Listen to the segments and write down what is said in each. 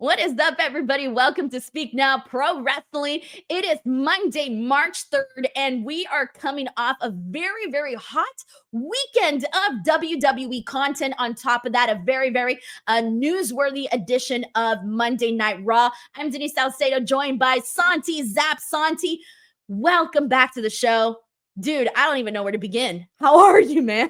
What is up, everybody? Welcome to Speak Now Pro Wrestling. It is Monday, March 3rd, and we are coming off a very, very hot weekend of WWE content. On top of that, a very, very newsworthy edition of Monday Night Raw. I'm Denise Salcedo, joined by Santi, Santi. Welcome back to the show. Dude, I don't even know where to begin. How are you, man?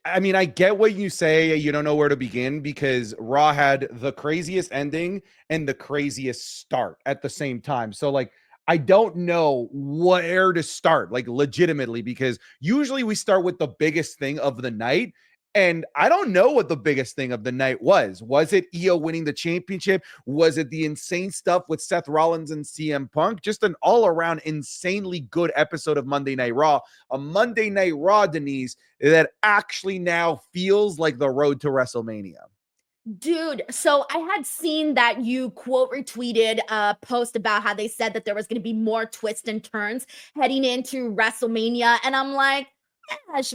I mean, I get what you say. You don't know where to begin because Raw had the craziest ending and the craziest start at the same time. So, like, I don't know where to start, like, legitimately, because usually we start with the biggest thing of the night. And I don't know what the biggest thing of the night was. Was it Iyo winning the championship? Was it the insane stuff with Seth Rollins and CM Punk? Just an all-around insanely good episode of Monday Night Raw. A Monday Night Raw, Denise, that actually now feels like the road to Wrestlemania. Dude, so I had seen that you quote retweeted a post about how they said that there was going to be more twists and turns heading into WrestleMania. And I'm like,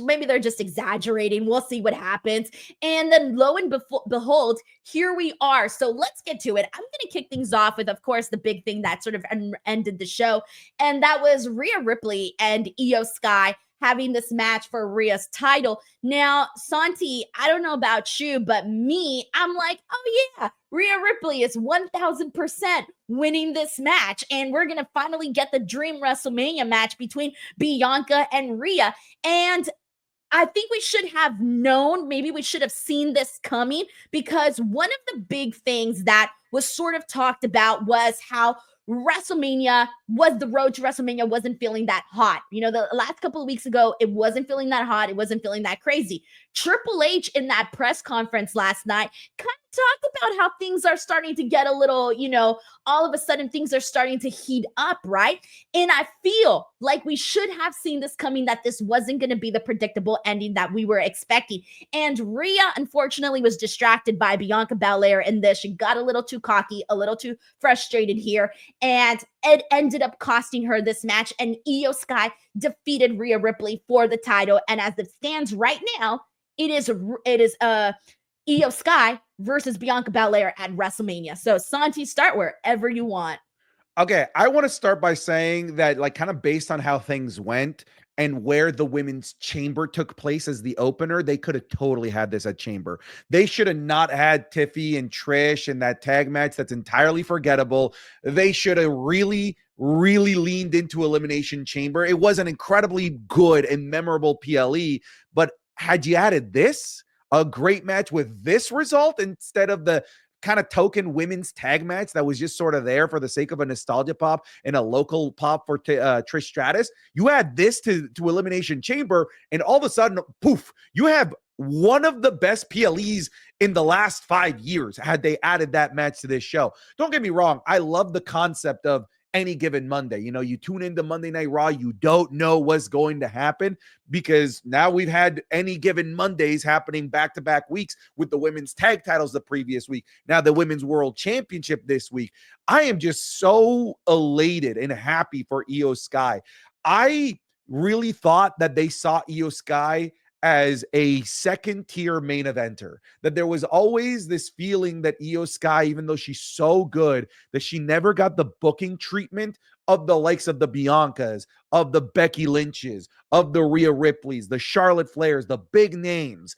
maybe they're just exaggerating. We'll see what happens. And then lo and behold, here we are. So let's get to it. I'm going to kick things off with, of course, the big thing that sort of ended the show. And that was Rhea Ripley and Iyo Sky having this match for Rhea's title. Now, Santi, I don't know about you, but me, I'm like, oh yeah, Rhea Ripley is 1000% winning this match. And we're going to finally get the dream WrestleMania match between Bianca and Rhea. And I think we should have known, maybe we should have seen this coming, because one of the big things that was sort of talked about was how WrestleMania was the road to WrestleMania wasn't feeling that hot. You know, the last couple of weeks ago, it wasn't feeling that hot. It wasn't feeling that crazy. Triple H in that press conference last night kind of talked about how things are starting to get a little, you know, all of a sudden things are starting to heat up, right? And I feel like we should have seen this coming, that this wasn't going to be the predictable ending that we were expecting. And Rhea, unfortunately, was distracted by Bianca Belair in this. She got a little too cocky, a little too frustrated here, and it ended up costing her this match. And Iyo Sky defeated Rhea Ripley for the title. And as it stands right now, it is Iyo Sky versus Bianca Belair at WrestleMania. So Santi, start wherever you want. Okay, I want to start by saying that, like, kind of based on how things went and where the women's chamber took place as the opener, they could have totally had this at Chamber. They should have not had Tiffy and Trish in that tag match. That's entirely forgettable. They should have really leaned into Elimination Chamber. It was an incredibly good and memorable PLE, but had you added this, a great match with this result instead of the kind of token women's tag match that was just sort of there for the sake of a nostalgia pop and a local pop for Trish Stratus, you add this to Elimination Chamber, and all of a sudden, poof, you have one of the best PLEs in the last 5 years had they added that match to this show. Don't get me wrong, I love the concept of any given Monday. You know, you tune into Monday Night Raw, you don't know what's going to happen, because now we've had any given Mondays happening back-to-back weeks with the women's tag titles the previous week, now the women's world championship this week. I am just so elated and happy for Iyo Sky. I really thought that they saw Iyo Sky as a second-tier main eventer, that there was always this feeling that Iyo Sky, even though she's so good, that she never got the booking treatment of the likes of the Biancas, of the Becky Lynches, of the Rhea Ripleys, the Charlotte Flairs, the big names.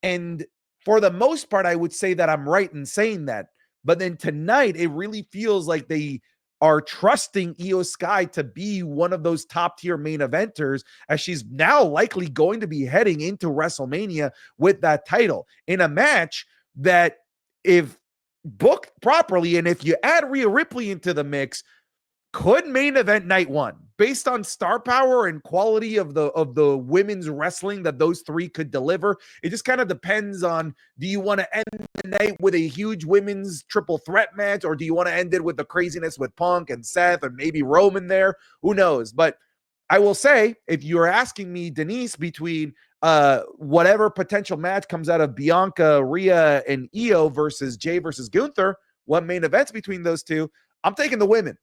And for the most part, I would say that I'm right in saying that. But then tonight, it really feels like they are trusting Iyo Sky to be one of those top-tier main eventers, as she's now likely going to be heading into WrestleMania with that title in a match that, if booked properly and if you add Rhea Ripley into the mix, could main event night one, based on star power and quality of the women's wrestling that those three could deliver. It just kind of depends on, do you want to end the night with a huge women's triple threat match, or do you want to end it with the craziness with Punk and Seth and maybe Roman there? Who knows? But I will say, if you're asking me, Denise, between whatever potential match comes out of Bianca, Rhea, and Iyo versus Jay versus Gunther, what main events between those two, I'm taking the women.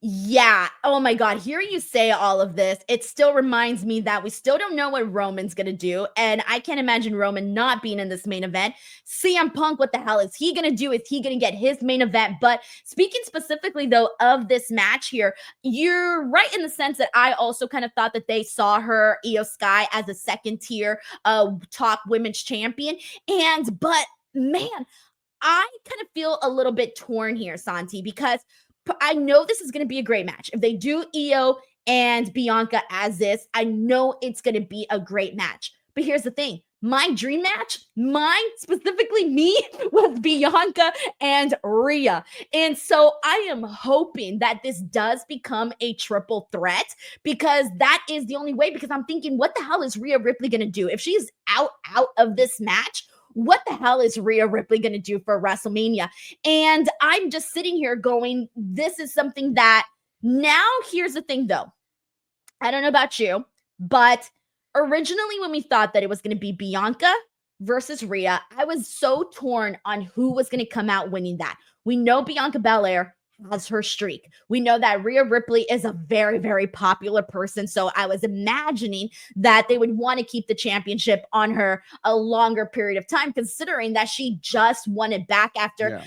Yeah. Oh my God. Hearing you say all of this, it still reminds me that we still don't know what Roman's going to do. And I can't imagine Roman not being in this main event. CM Punk, what the hell is he going to do? Is he going to get his main event? But speaking specifically, though, of this match here, you're right in the sense that I also kind of thought that they saw her, Iyo Sky, as a second tier top women's champion. But man, I kind of feel a little bit torn here, Santi, because I know this is going to be a great match. If they do Iyo and Bianca as this, I know it's going to be a great match. But here's the thing. My dream match, mine specifically me, was Bianca and Rhea. And so I am hoping that this does become a triple threat because that is the only way. Because I'm thinking, what the hell is Rhea Ripley going to do? If she's out of this match, what the hell is Rhea Ripley going to do for Wrestlemania? And I'm just sitting here going, this is something that now, here's the thing though. I don't know about you, but originally when we thought that it was going to be Bianca versus Rhea, I was so torn on who was going to come out winning that. We know Bianca Belair has her streak. We know that Rhea Ripley is a very, very popular person. So I was imagining that they would want to keep the championship on her a longer period of time, considering that she just won it back after,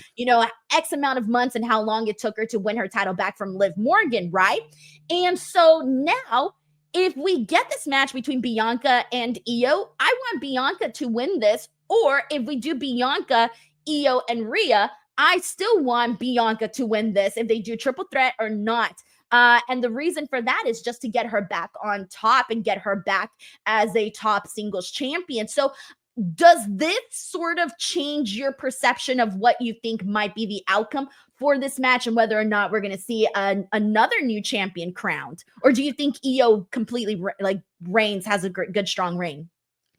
X amount of months and how long it took her to win her title back from Liv Morgan, right? And so now, if we get this match between Bianca and Iyo, I want Bianca to win this. Or if we do Bianca, Iyo, and Rhea, I still want Bianca to win this if they do triple threat or not. And the reason for that is just to get her back on top and get her back as a top singles champion. So does this sort of change your perception of what you think might be the outcome for this match and whether or not we're going to see another new champion crowned? Or do you think Iyo completely reigns, has a good, strong reign?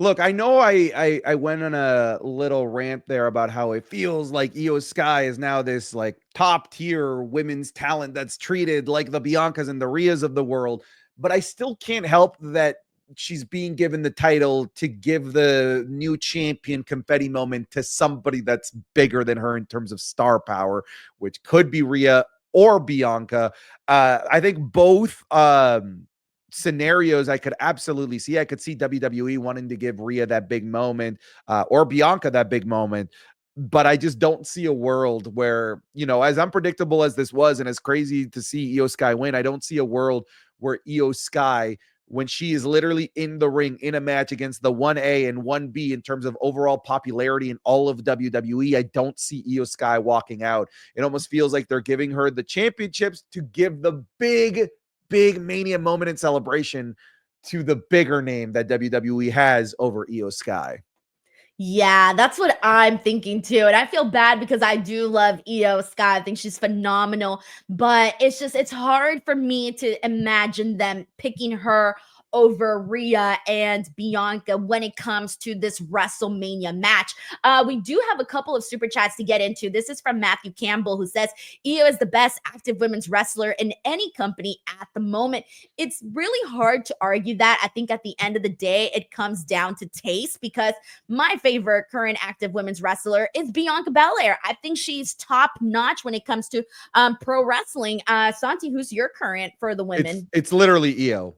Look, I know I went on a little rant there about how it feels like Iyo Sky is now this like top tier women's talent that's treated like the Biancas and the Rheas of the world, but I still can't help that she's being given the title to give the new champion confetti moment to somebody that's bigger than her in terms of star power, which could be Rhea or Bianca. I think both scenarios I could absolutely see. I could see WWE wanting to give Rhea that big moment or Bianca that big moment. But I just don't see a world where, as unpredictable as this was and as crazy to see Iyo Sky win, I don't see a world where Iyo Sky, when she is literally in the ring in a match against the 1A and 1B in terms of overall popularity in all of WWE, I don't see Iyo Sky walking out. It almost feels like they're giving her the championships to give the big Mania moment and celebration to the bigger name that WWE has over Iyo Sky. Yeah, that's what I'm thinking too. And I feel bad because I do love Iyo Sky. I think she's phenomenal, but it's hard for me to imagine them picking her over Rhea and Bianca when it comes to this WrestleMania match. We do have a couple of super chats to get into. This is from Matthew Campbell, who says Iyo is the best active women's wrestler in any company at the moment. It's really hard to argue that. I think at the end of the day, it comes down to taste because my favorite current active women's wrestler is Bianca Belair. I think she's top notch when it comes to pro wrestling. Santi, who's your current for the women? It's literally Iyo.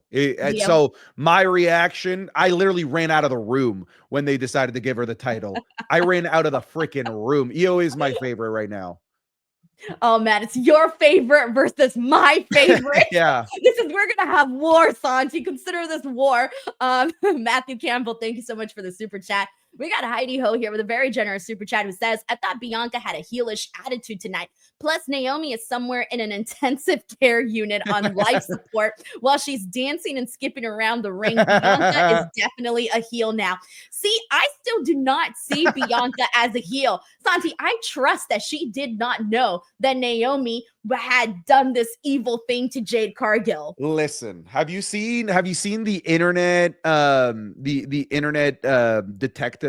So my reaction, I literally ran out of the room when they decided to give her the title. I ran out of the freaking room. Iyo is my favorite right now. Oh man, it's your favorite versus my favorite. Yeah. We're gonna have war, Santi. Consider this war. Matthew Campbell, thank you so much for the super chat. We got Heidi Ho here with a very generous super chat who says, I thought Bianca had a heelish attitude tonight. Plus, Naomi is somewhere in an intensive care unit on life support while she's dancing and skipping around the ring. Bianca is definitely a heel now. See, I still do not see Bianca as a heel. Santi, I trust that she did not know that Naomi had done this evil thing to Jade Cargill. Listen, have you seen the internet the internet detectives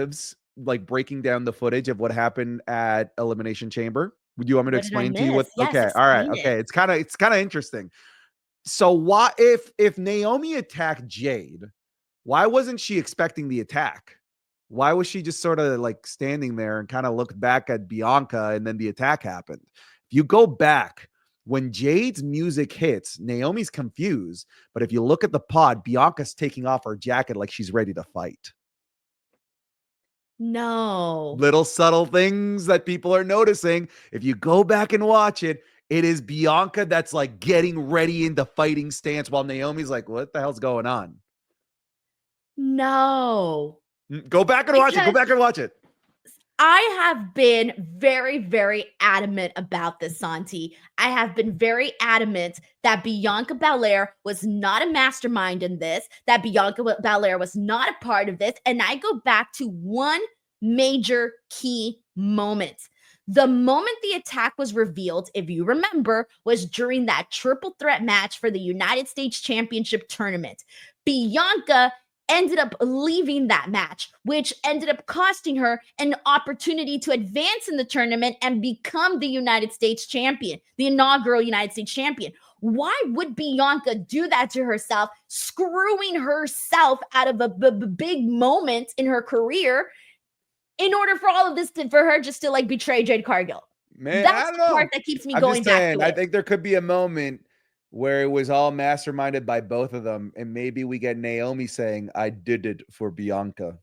like breaking down the footage of what happened at Elimination Chamber? Would you want me to explain to you what? Yes, okay, all right, okay. It's kind of interesting. So why if Naomi attacked Jade, why wasn't she expecting the attack? Why was she just sort of like standing there and kind of looked back at Bianca and then the attack happened? If you go back When Jade's music hits, Naomi's confused. But if you look at the pod, Bianca's taking off her jacket like she's ready to fight. No. Little subtle things that people are noticing. If you go back and watch it, it is Bianca that's like getting ready into fighting stance while Naomi's like, what the hell's going on? No. Go back and watch it. Go back and watch it. I have been very, very adamant about this, Santi. I have been very adamant that Bianca Belair was not a mastermind in this, that Bianca Belair was not a part of this. And I go back to one major key moment. The moment the attack was revealed, if you remember, was during that triple threat match for the United States Championship tournament. Bianca ended up leaving that match, which ended up costing her an opportunity to advance in the tournament and become the United States champion, the inaugural United States champion. Why would Bianca do that to herself, screwing herself out of a big moment in her career in order for all of this for her just to like betray Jade Cargill? Man, that's the part that keeps me going back to it. I think there could be a moment where it was all masterminded by both of them, and maybe we get Naomi saying, I did it for Bianca.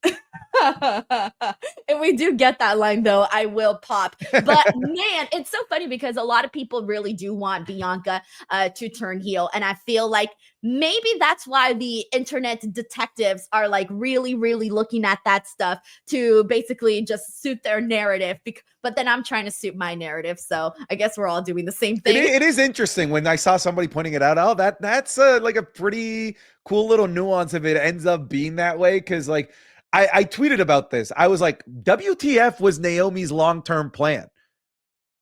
If we do get that line, though, I will pop. But man, it's so funny because a lot of people really do want Bianca to turn heel. And I feel like maybe that's why the internet detectives are like really, really looking at that stuff to basically just suit their narrative. But then I'm trying to suit my narrative. So I guess we're all doing the same thing. It is interesting when I saw somebody pointing it out. Oh, that's like a pretty cool little nuance if it ends up being that way. Cause like, I tweeted about this. I was like, WTF was Naomi's long-term plan.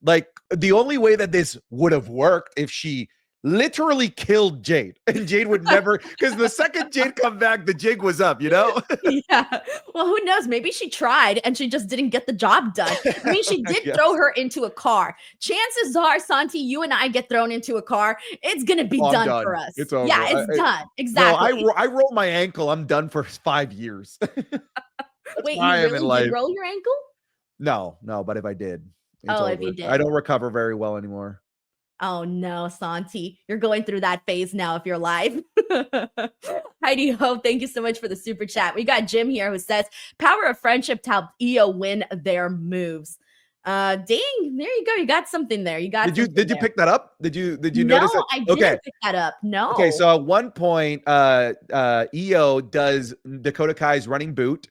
Like, the only way that this would have worked if she literally killed Jade, and Jade would never, because the second Jade come back, the jig was up, you know? Yeah. Well, who knows? Maybe she tried and she just didn't get the job done. I mean, she did throw her into a car. Chances are, Santi, you and I get thrown into a car, it's going to be done for us. It's over. Yeah, it's done. Exactly. No, I roll my ankle. I'm done for 5 years. Wait, you really did roll your ankle? No, but if I did, if you did. I don't recover very well anymore. Oh no, Santi, you're going through that phase now if you're live. Heidi Ho, thank you so much for the super chat. We got Jim here who says, power of friendship to help Iyo win their moves. Dang, there you go. You got something there. You got Did you pick that up? Did you notice it? I didn't pick that up. No. Okay, so at one point, Iyo does Dakota Kai's running boot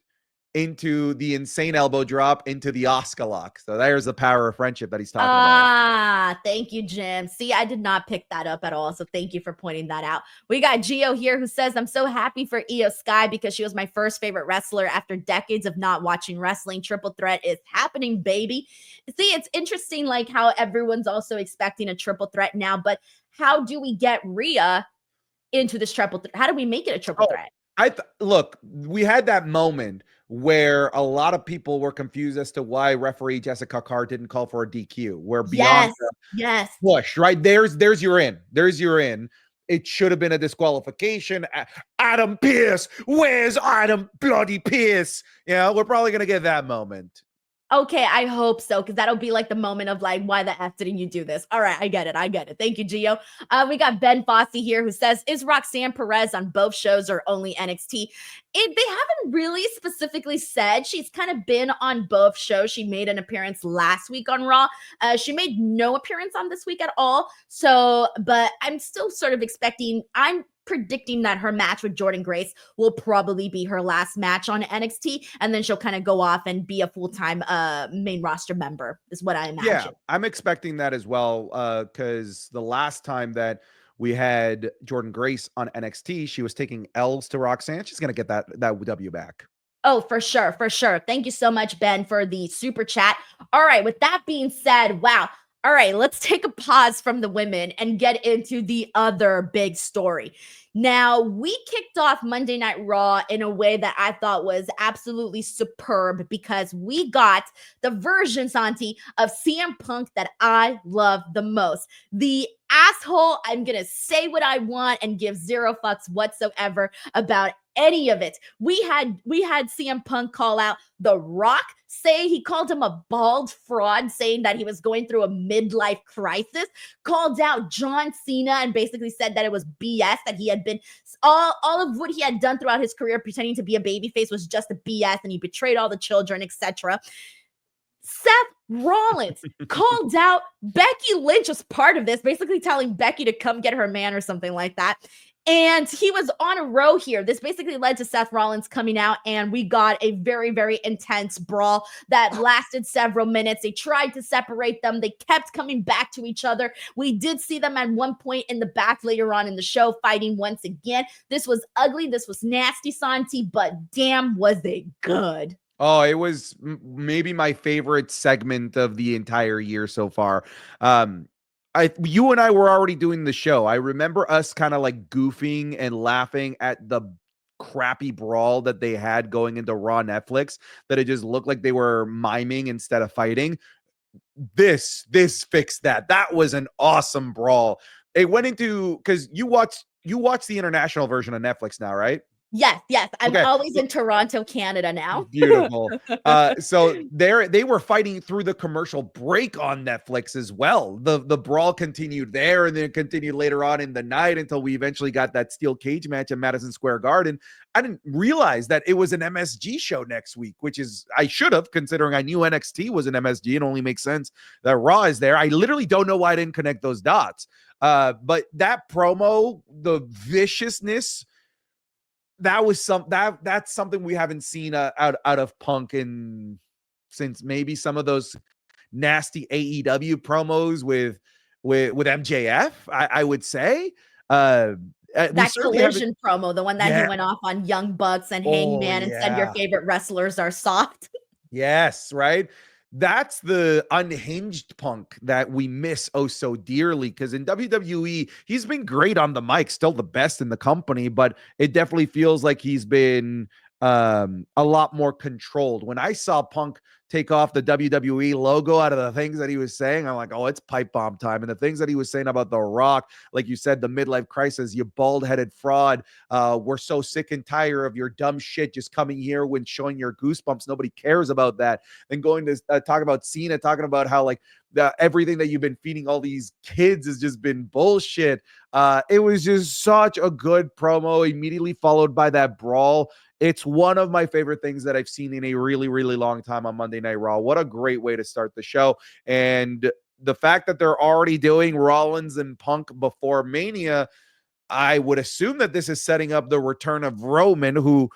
into the insane elbow drop into the Oscar lock. So there's the power of friendship that he's talking about. Thank you, Jim. See, I did not pick that up at all. So thank you for pointing that out. We got Gio here who says, I'm so happy for Iyo Sky because she was my first favorite wrestler after decades of not watching wrestling. Triple threat is happening, baby. See, it's interesting like how everyone's also expecting a triple threat now, but how do we get Rhea into this triple threat? How do we make it a triple threat? Look, we had that moment where a lot of people were confused as to why referee Jessica Carr didn't call for a DQ, where Bianca pushed, right? There's your in. There's your in. It should have been a disqualification. Adam Pearce, where's Adam bloody Pearce? Yeah, we're probably going to get that moment. Okay, I hope so, because that'll be like the moment of like, why the F didn't you do this? All right, I get it. Thank you, Gio. We got Ben Fossey here who says, is Roxanne Perez on both shows or only NXT? They haven't really specifically said. She's kind of been on both shows. She made an appearance last week on Raw. She made no appearance on this week at all. So, but I'm still sort of I'm predicting that her match with Jordynne Grace will probably be her last match on NXT, and then she'll kind of go off and be a full-time main roster member, is what I imagine. Yeah, I'm expecting that as well, because the last time that we had Jordynne Grace on NXT, she was taking L's to Roxanne. She's going to get that W back. Oh, for sure. Thank you so much, Ben, for the super chat. All right, with that being said, wow. All right, let's take a pause from the women and get into the other big story. Now, we kicked off Monday Night Raw in a way that I thought was absolutely superb because we got the version, Santi, of CM Punk that I love the most. The asshole, I'm going to say what I want and give zero fucks whatsoever about any of it. We had CM Punk call out The Rock, say he called him a bald fraud, saying that he was going through a midlife crisis, called out John Cena and basically said that it was BS, that he had been all of what he had done throughout his career pretending to be a babyface was just a BS, and he betrayed all the children, etc. Seth Rollins called out Becky Lynch as part of this, basically telling Becky to come get her man or something like that. And he was on a row here. This basically led to Seth Rollins coming out, and we got a very, very intense brawl that lasted several minutes. They tried to separate them. They kept coming back to each other. We did see them at one point in the back later on in the show fighting once again. This was ugly. This was nasty, Santi, but damn, was it good. Oh, it was maybe my favorite segment of the entire year so far. You and I were already doing the show. I remember us kind of like goofing and laughing at the crappy brawl that they had going into Raw Netflix, that it just looked like they were miming instead of fighting. This fixed that. That was an awesome brawl. It went into, because you watch the international version of Netflix now, right? Yes. I'm Okay. always in Toronto, Canada now. Beautiful. So they were fighting through the commercial break on Netflix as well. The brawl continued there, and then it continued later on in the night until we eventually got that steel cage match at Madison Square Garden. I didn't realize that it was an MSG show next week, which is, I should have, considering I knew NXT was an MSG. It only makes sense that Raw is there. I literally don't know why I didn't connect those dots. But that promo, the viciousness, that's something we haven't seen out of Punk since maybe some of those nasty AEW promos with MJF. I would say That collision promo, the one that he went off on Young Bucks and Hangman and said your favorite wrestlers are soft. Yes, right. That's the unhinged Punk that we miss oh so dearly, because in WWE, he's been great on the mic, still the best in the company, but it definitely feels like he's been a lot more controlled. When I saw Punk take off the WWE logo out of the things that he was saying, I'm like, oh, it's pipe bomb time. And the things that he was saying about The Rock, like you said, the midlife crisis, you bald-headed fraud, we're so sick and tired of your dumb shit just coming here when showing your goosebumps. Nobody cares about that. And going to talk about Cena, talking about how like everything that you've been feeding all these kids has just been bullshit. It was just such a good promo, immediately followed by that brawl. It's one of my favorite things that I've seen in a really, really long time on Monday Night Raw. What a great way to start the show. And the fact that they're already doing Rollins and Punk before Mania, I would assume that this is setting up the return of Roman, who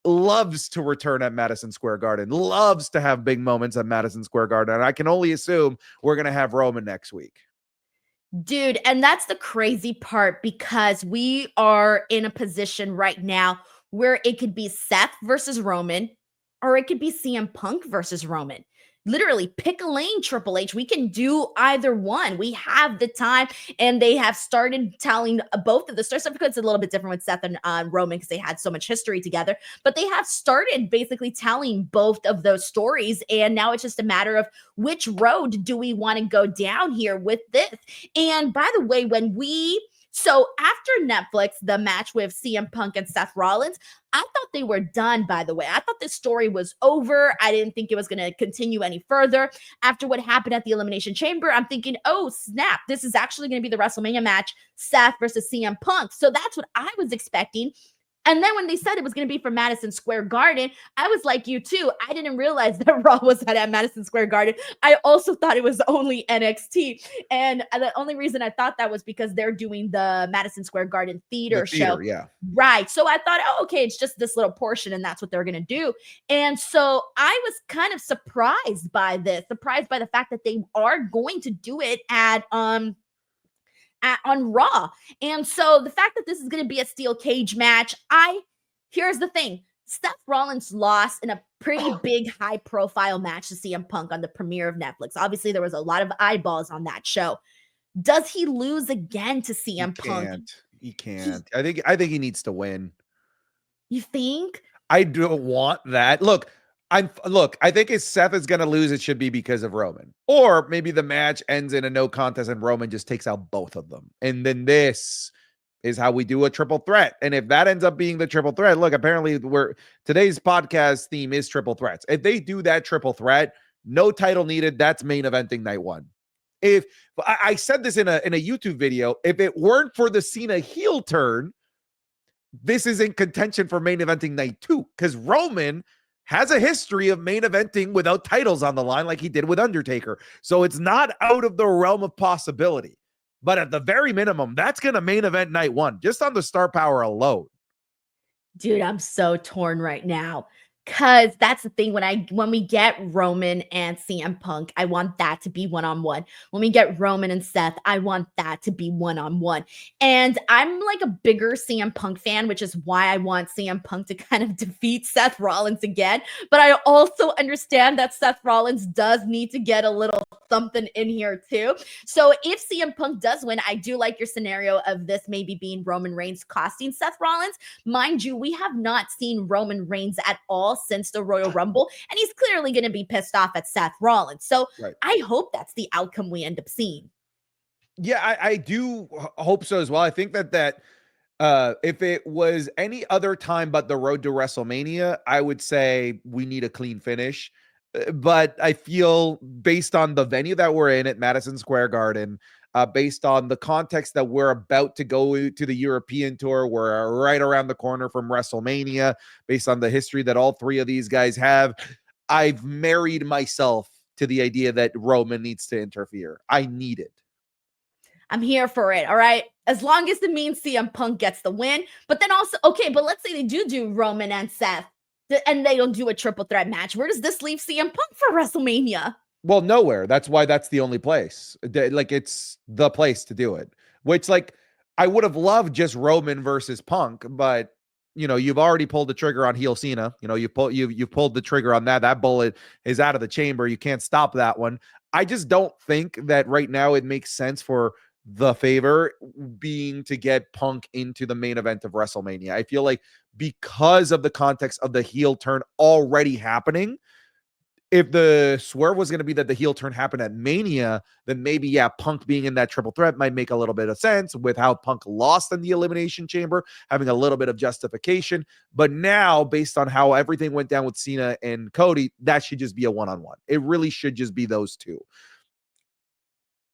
loves to return at Madison Square Garden, loves to have big moments at Madison Square Garden. And I can only assume we're going to have Roman next week. Dude, and that's the crazy part, because we are in a position right now where it could be Seth versus Roman, or it could be CM Punk versus Roman. Literally, pick a lane, Triple H. We can do either one. We have the time, and they have started telling both of the stories. Because it's a little bit different with Seth and Roman, because they had so much history together. But they have started basically telling both of those stories, and now it's just a matter of which road do we want to go down here with this. And by the way, so after Netflix, the match with CM Punk and Seth Rollins, I thought they were done, by the way. I thought this story was over. I didn't think it was going to continue any further. After what happened at the Elimination Chamber, I'm thinking, oh, snap, this is actually going to be the WrestleMania match, Seth versus CM Punk. So that's what I was expecting. And then when they said it was going to be for Madison Square Garden, I was like you too. I didn't realize that Raw was at Madison Square Garden. I also thought it was only NXT. And the only reason I thought that was because they're doing the Madison Square Garden theater show. Yeah. Right. So I thought, oh, okay, it's just this little portion and that's what they're going to do. And so I was kind of surprised by the fact that they are going to do it on Raw. And so the fact that this is going to be a steel cage match, here's the thing. Seth Rollins lost in a pretty big high profile match to CM Punk on the premiere of Netflix. Obviously, there was a lot of eyeballs on that show. Does he lose again to CM Punk? He can't. I think he needs to win. You think? I don't want that. Look, I think if Seth is going to lose, it should be because of Roman. Or maybe the match ends in a no contest and Roman just takes out both of them. And then this is how we do a triple threat. And if that ends up being the triple threat, look, apparently today's podcast theme is triple threats. If they do that triple threat, no title needed, that's main eventing night one. If I said this in a YouTube video, if it weren't for the Cena heel turn, this is in contention for main eventing night two, because Roman has a history of main eventing without titles on the line like he did with Undertaker. So it's not out of the realm of possibility. But at the very minimum, that's going to main event night one, just on the star power alone. Dude, I'm so torn right now. Cause that's the thing. When we get Roman and CM Punk, I want that to be one-on-one. When we get Roman and Seth, I want that to be one-on-one. And I'm like a bigger CM Punk fan, which is why I want CM Punk to kind of defeat Seth Rollins again. But I also understand that Seth Rollins does need to get a little something in here too. So if CM Punk does win, I do like your scenario of this maybe being Roman Reigns costing Seth Rollins. Mind you, we have not seen Roman Reigns at all since the Royal Rumble, and he's clearly going to be pissed off at Seth Rollins. So right. I hope that's the outcome we end up seeing. Yeah, I do hope so as well. I think that if it was any other time but the road to WrestleMania, I would say we need a clean finish. But I feel based on the venue that we're in at Madison Square Garden, based on the context that we're about to go to the European tour, we're right around the corner from WrestleMania, based on the history that all three of these guys have, I've married myself to the idea that Roman needs to interfere. I need it. I'm here for it, all right? As long as it means CM Punk gets the win. But then also, okay, but let's say they do Roman and Seth, and they don't do a triple threat match. Where does this leave CM Punk for WrestleMania? Well, nowhere. That's why that's the only place. Like, it's the place to do it. Which, like, I would have loved just Roman versus Punk, but you know, you've already pulled the trigger on heel Cena. You know, you've pulled the trigger on that. That bullet is out of the chamber. You can't stop that one. I just don't think that right now it makes sense for the favor being to get Punk into the main event of WrestleMania. I feel like because of the context of the heel turn already happening, if the swerve was going to be that the heel turn happened at Mania, then maybe, yeah, Punk being in that triple threat might make a little bit of sense with how Punk lost in the Elimination Chamber, having a little bit of justification. But now, based on how everything went down with Cena and Cody, that should just be a one-on-one. It really should just be those two.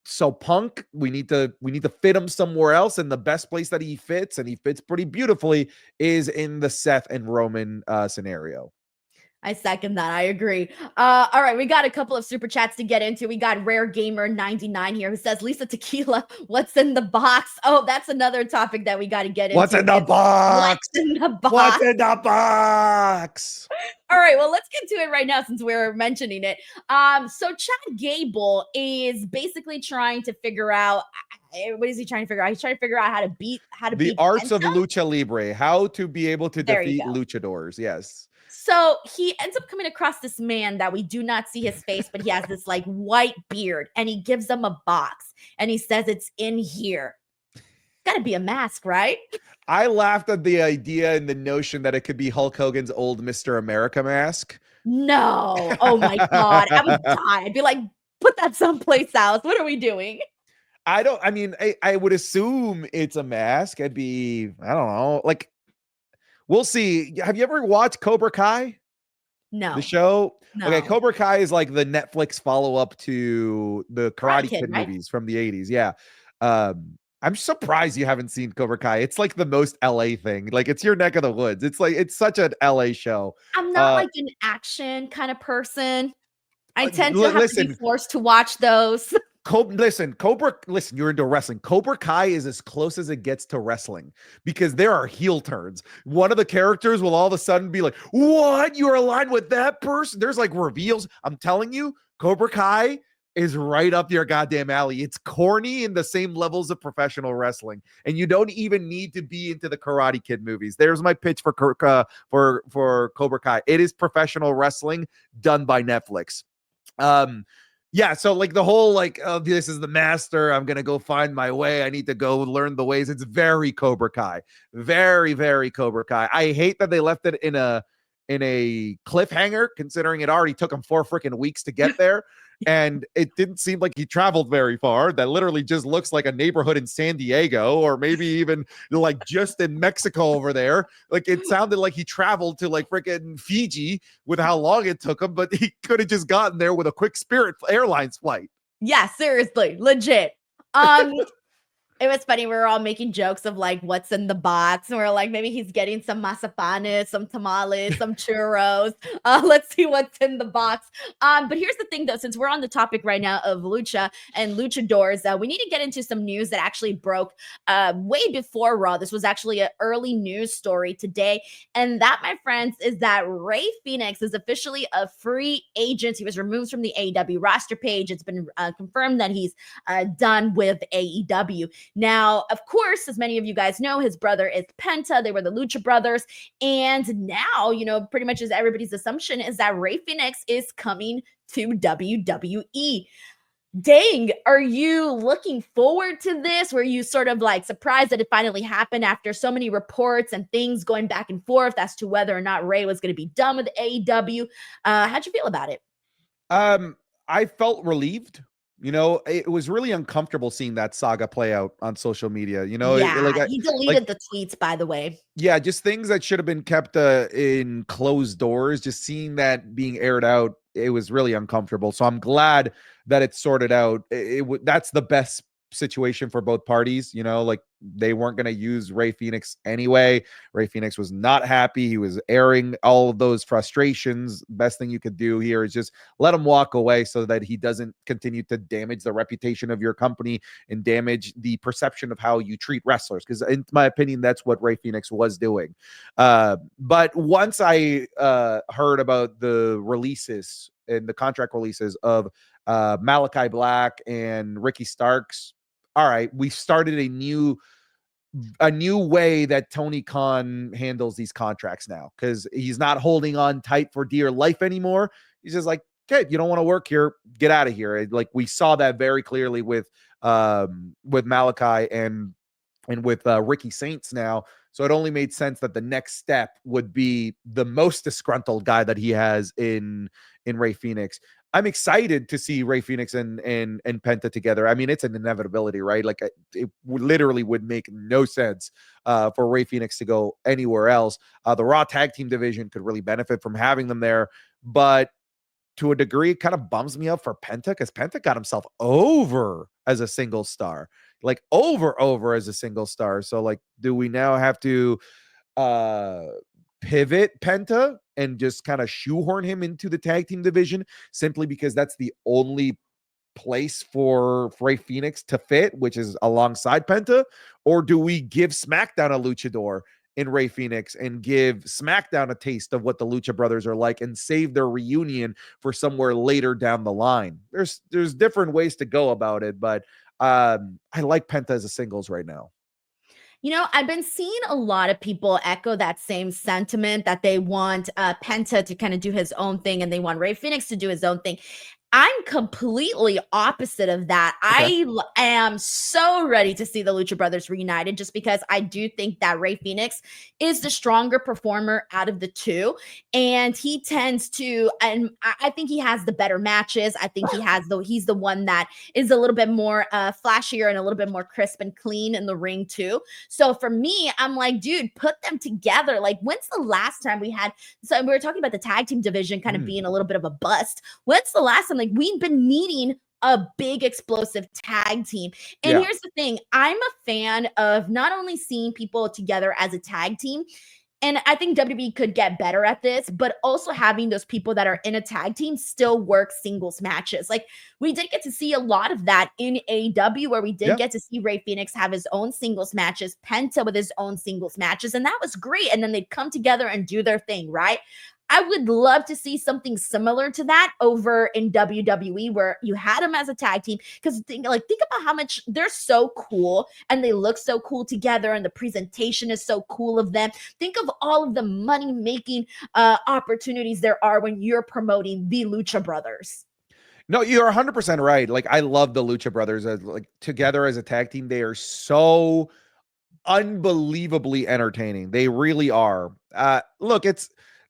So Punk, we need to fit him somewhere else, and the best place that he fits, and he fits pretty beautifully, is in the Seth and Roman scenario. I second that. I agree. All right, we got a couple of super chats to get into. We got Rare Gamer 99 here who says, Lisa Tequila, what's in the box? Oh, that's another topic that we got to get into. What's in the box? What's in the box? What's in the box? All right, well, let's get to it right now since we're mentioning it. So Chad Gable is basically trying to figure out, what is he trying to figure out? He's trying to figure out how to beat the arts of lucha libre, how to be able to defeat luchadors. Yes. So he ends up coming across this man that we do not see his face, but he has this like white beard, and he gives them a box and he says it's in here. Gotta be a mask, right? I laughed at the idea and the notion that it could be Hulk Hogan's old Mr. America mask. No. Oh my God. I would die. I'd be like, put that someplace else. What are we doing? I would assume it's a mask. I'd be, I don't know, like, we'll see. Have you ever watched Cobra Kai? No. The show? No. Okay, Cobra Kai is like the Netflix follow-up to the Karate Kid right? movies from the 80s. Yeah. I'm surprised you haven't seen Cobra Kai. It's like the most LA thing. Like, it's your neck of the woods. It's like, it's such an LA show. I'm not like an action kind of person. I tend to have to be forced to watch those. Listen, you're into wrestling. Cobra Kai is as close as it gets to wrestling because there are heel turns. One of the characters will all of a sudden be like, what? You're aligned with that person? There's like reveals. I'm telling you, Cobra Kai is right up your goddamn alley. It's corny in the same levels of professional wrestling, and you don't even need to be into the Karate Kid movies. There's my pitch for Cobra Kai. It is professional wrestling done by Netflix. Yeah, so like the whole like, oh, this is the master, I'm gonna go find my way, I need to go learn the ways. It's very Cobra Kai, very, very Cobra Kai. I hate that they left it in a cliffhanger, considering it already took them 4 freaking weeks to get there. and it didn't seem like he traveled very far. That literally just looks like a neighborhood in San Diego, or maybe even like just in Mexico over there. Like it sounded like he traveled to like freaking Fiji with how long it took him, but he could have just gotten there with a quick Spirit Airlines flight. Yeah, seriously, legit. Um, It was funny. We were all making jokes of like what's in the box. And we are like, maybe he's getting some mazapanes, some tamales, some churros. Let's see what's in the box. But here's the thing though, since we're on the topic right now of lucha and luchadors, we need to get into some news that actually broke way before Raw. This was actually an early news story today. And that, my friends, is that Rey Fenix is officially a free agent. He was removed from the AEW roster page. It's been confirmed that he's done with AEW. Now, of course, as many of you guys know, his brother is Penta. They were the Lucha Brothers. And now, pretty much as everybody's assumption is that Rey Fenix is coming to WWE. Dang, are you looking forward to this? Were you sort of like surprised that it finally happened after so many reports and things going back and forth as to whether or not Rey was going to be done with AEW? How'd you feel about it? I felt relieved. It was really uncomfortable seeing that saga play out on social media. He deleted the tweets, by the way. Yeah, just things that should have been kept in closed doors. Just seeing that being aired out, it was really uncomfortable. So I'm glad that it's sorted out. That's the best situation for both parties. Like they weren't going to use Rey Fenix anyway. Rey Fenix was not happy. He was airing all of those frustrations. Best thing you could do here is just let him walk away so that he doesn't continue to damage the reputation of your company and damage the perception of how you treat wrestlers. Because in my opinion, that's what Rey Fenix was doing. But once I heard about the releases and the contract releases of Malachi Black and Ricky Starks, all right, we started a new way that Tony Khan handles these contracts now, because he's not holding on tight for dear life anymore. He's just like, okay, you don't want to work here, get out of here. Like we saw that very clearly with Malachi and with Ricky Saints now. So it only made sense that the next step would be the most disgruntled guy that he has in Rey Fenix. I'm excited to see Rey Fenix and Penta together. I mean, it's an inevitability, right? Like it literally would make no sense for Rey Fenix to go anywhere else. The Raw tag team division could really benefit from having them there, but to a degree, it kind of bums me up for Penta, because Penta got himself over as a single star, like over as a single star. So like, do we now have to pivot Penta and just kind of shoehorn him into the tag team division simply because that's the only place for Rey Fenix to fit, which is alongside Penta? Or do we give SmackDown a luchador in Rey Fenix and give SmackDown a taste of what the Lucha Brothers are like and save their reunion for somewhere later down the line? There's different ways to go about it, but I like Penta as a singles right now. I've been seeing a lot of people echo that same sentiment, that they want Penta to kind of do his own thing and they want Rey Fenix to do his own thing. I'm completely opposite of that. Okay. I am so ready to see the Lucha Brothers reunited, just because I do think that Rey Fenix is the stronger performer out of the two. And he tends to, and I think he has the better matches. I think he's the one that is a little bit more flashier and a little bit more crisp and clean in the ring too. So for me, I'm like, dude, put them together. Like, when's the last time so we were talking about the tag team division kind of being a little bit of a bust. When's the last time, like, we've been needing a big explosive tag team? And here's the thing, I'm a fan of not only seeing people together as a tag team, and I think WWE could get better at this, but also having those people that are in a tag team still work singles matches. Like, we did get to see a lot of that in AEW, where we did get to see Rey Fenix have his own singles matches, Penta with his own singles matches, and that was great. And then they'd come together and do their thing, right? I would love to see something similar to that over in WWE, where you had them as a tag team. Because think about how much they're so cool and they look so cool together, and the presentation is so cool of them. Think of all of the money-making opportunities there are when you're promoting the Lucha Brothers. No, you're 100% right. Like, I love the Lucha Brothers like together as a tag team. They are so unbelievably entertaining. They really are. Look,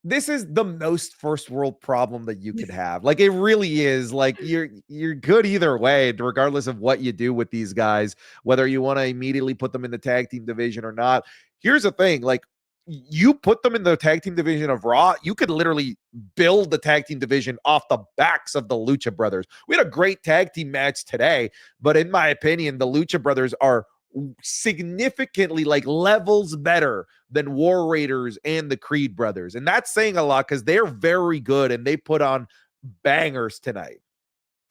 this is the most first world problem that you could have. Like, it really is. Like, you're good either way, regardless of what you do with these guys, whether you want to immediately put them in the tag team division or not. Here's the thing, like, you put them in the tag team division of Raw, you could literally build the tag team division off the backs of the Lucha Brothers. We had a great tag team match today, but in my opinion, the Lucha Brothers are significantly, like, levels better than War Raiders and the Creed Brothers. And that's saying a lot because they're very good and they put on bangers tonight.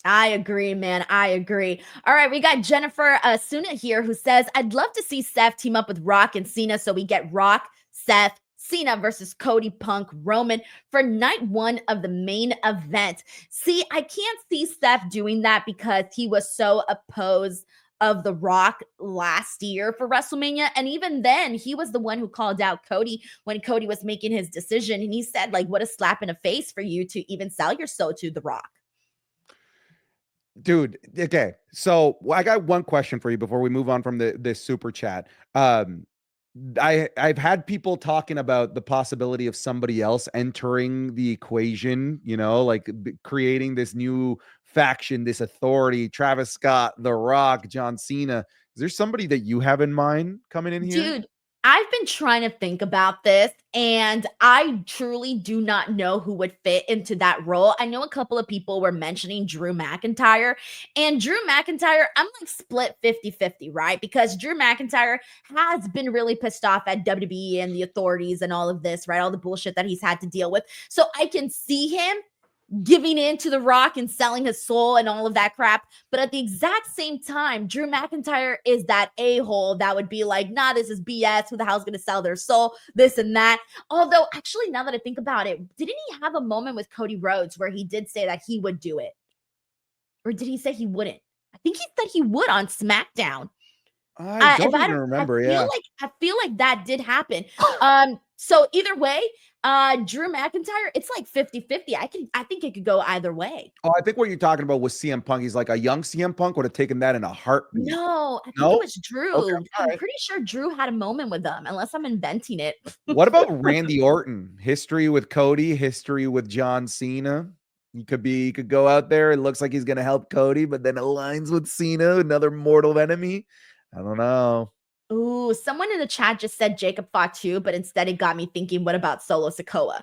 I agree, man. I agree. All right, we got Jennifer Suna here who says, I'd love to see Seth team up with Rock and Cena so we get Rock, Seth, Cena versus Cody, Punk, Roman for night one of the main event. See, I can't see Seth doing that because he was so opposed of The Rock last year for Wrestlemania. And even then, he was the one who called out Cody when Cody was making his decision. And he said, like, what a slap in the face for you to even sell your soul to The Rock. Dude, okay. So I got one question for you before we move on from this super chat. I've had people talking about the possibility of somebody else entering the equation, you know, like creating this new faction, this authority, Travis Scott, The Rock, John Cena. Is there somebody that you have in mind coming in here? Dude, I've been trying to think about this, and I truly do not know who would fit into that role. I know a couple of people were mentioning Drew McIntyre, and Drew McIntyre, I'm like split 50-50, right? Because Drew McIntyre has been really pissed off at WWE and the authorities and all of this, right? All the bullshit that he's had to deal with. So I can see him giving in to The Rock and selling his soul and all of that crap. But at the exact same time, Drew McIntyre is that a-hole that would be like, nah, this is BS. Who the hell's going to sell their soul? This and that. Although, actually, now that I think about it, didn't he have a moment with Cody Rhodes where he did say that he would do it? Or did he say he wouldn't? I think he said he would on SmackDown. I don't even remember. I feel like that did happen. So either way, Drew McIntyre, it's like 50-50. I think it could go either way. Oh, I think what you're talking about was CM Punk. He's like, a young CM Punk would have taken that in a heartbeat. No, I think it was Drew. Okay, I'm right. pretty sure Drew had a moment with them, unless I'm inventing it. What about Randy Orton? History with Cody, history with John Cena. He could go out there. It looks like he's gonna help Cody, but then aligns with Cena, another mortal enemy. I don't know. Ooh, someone in the chat just said Jacob Fatu, but instead it got me thinking, what about Solo Sikoa?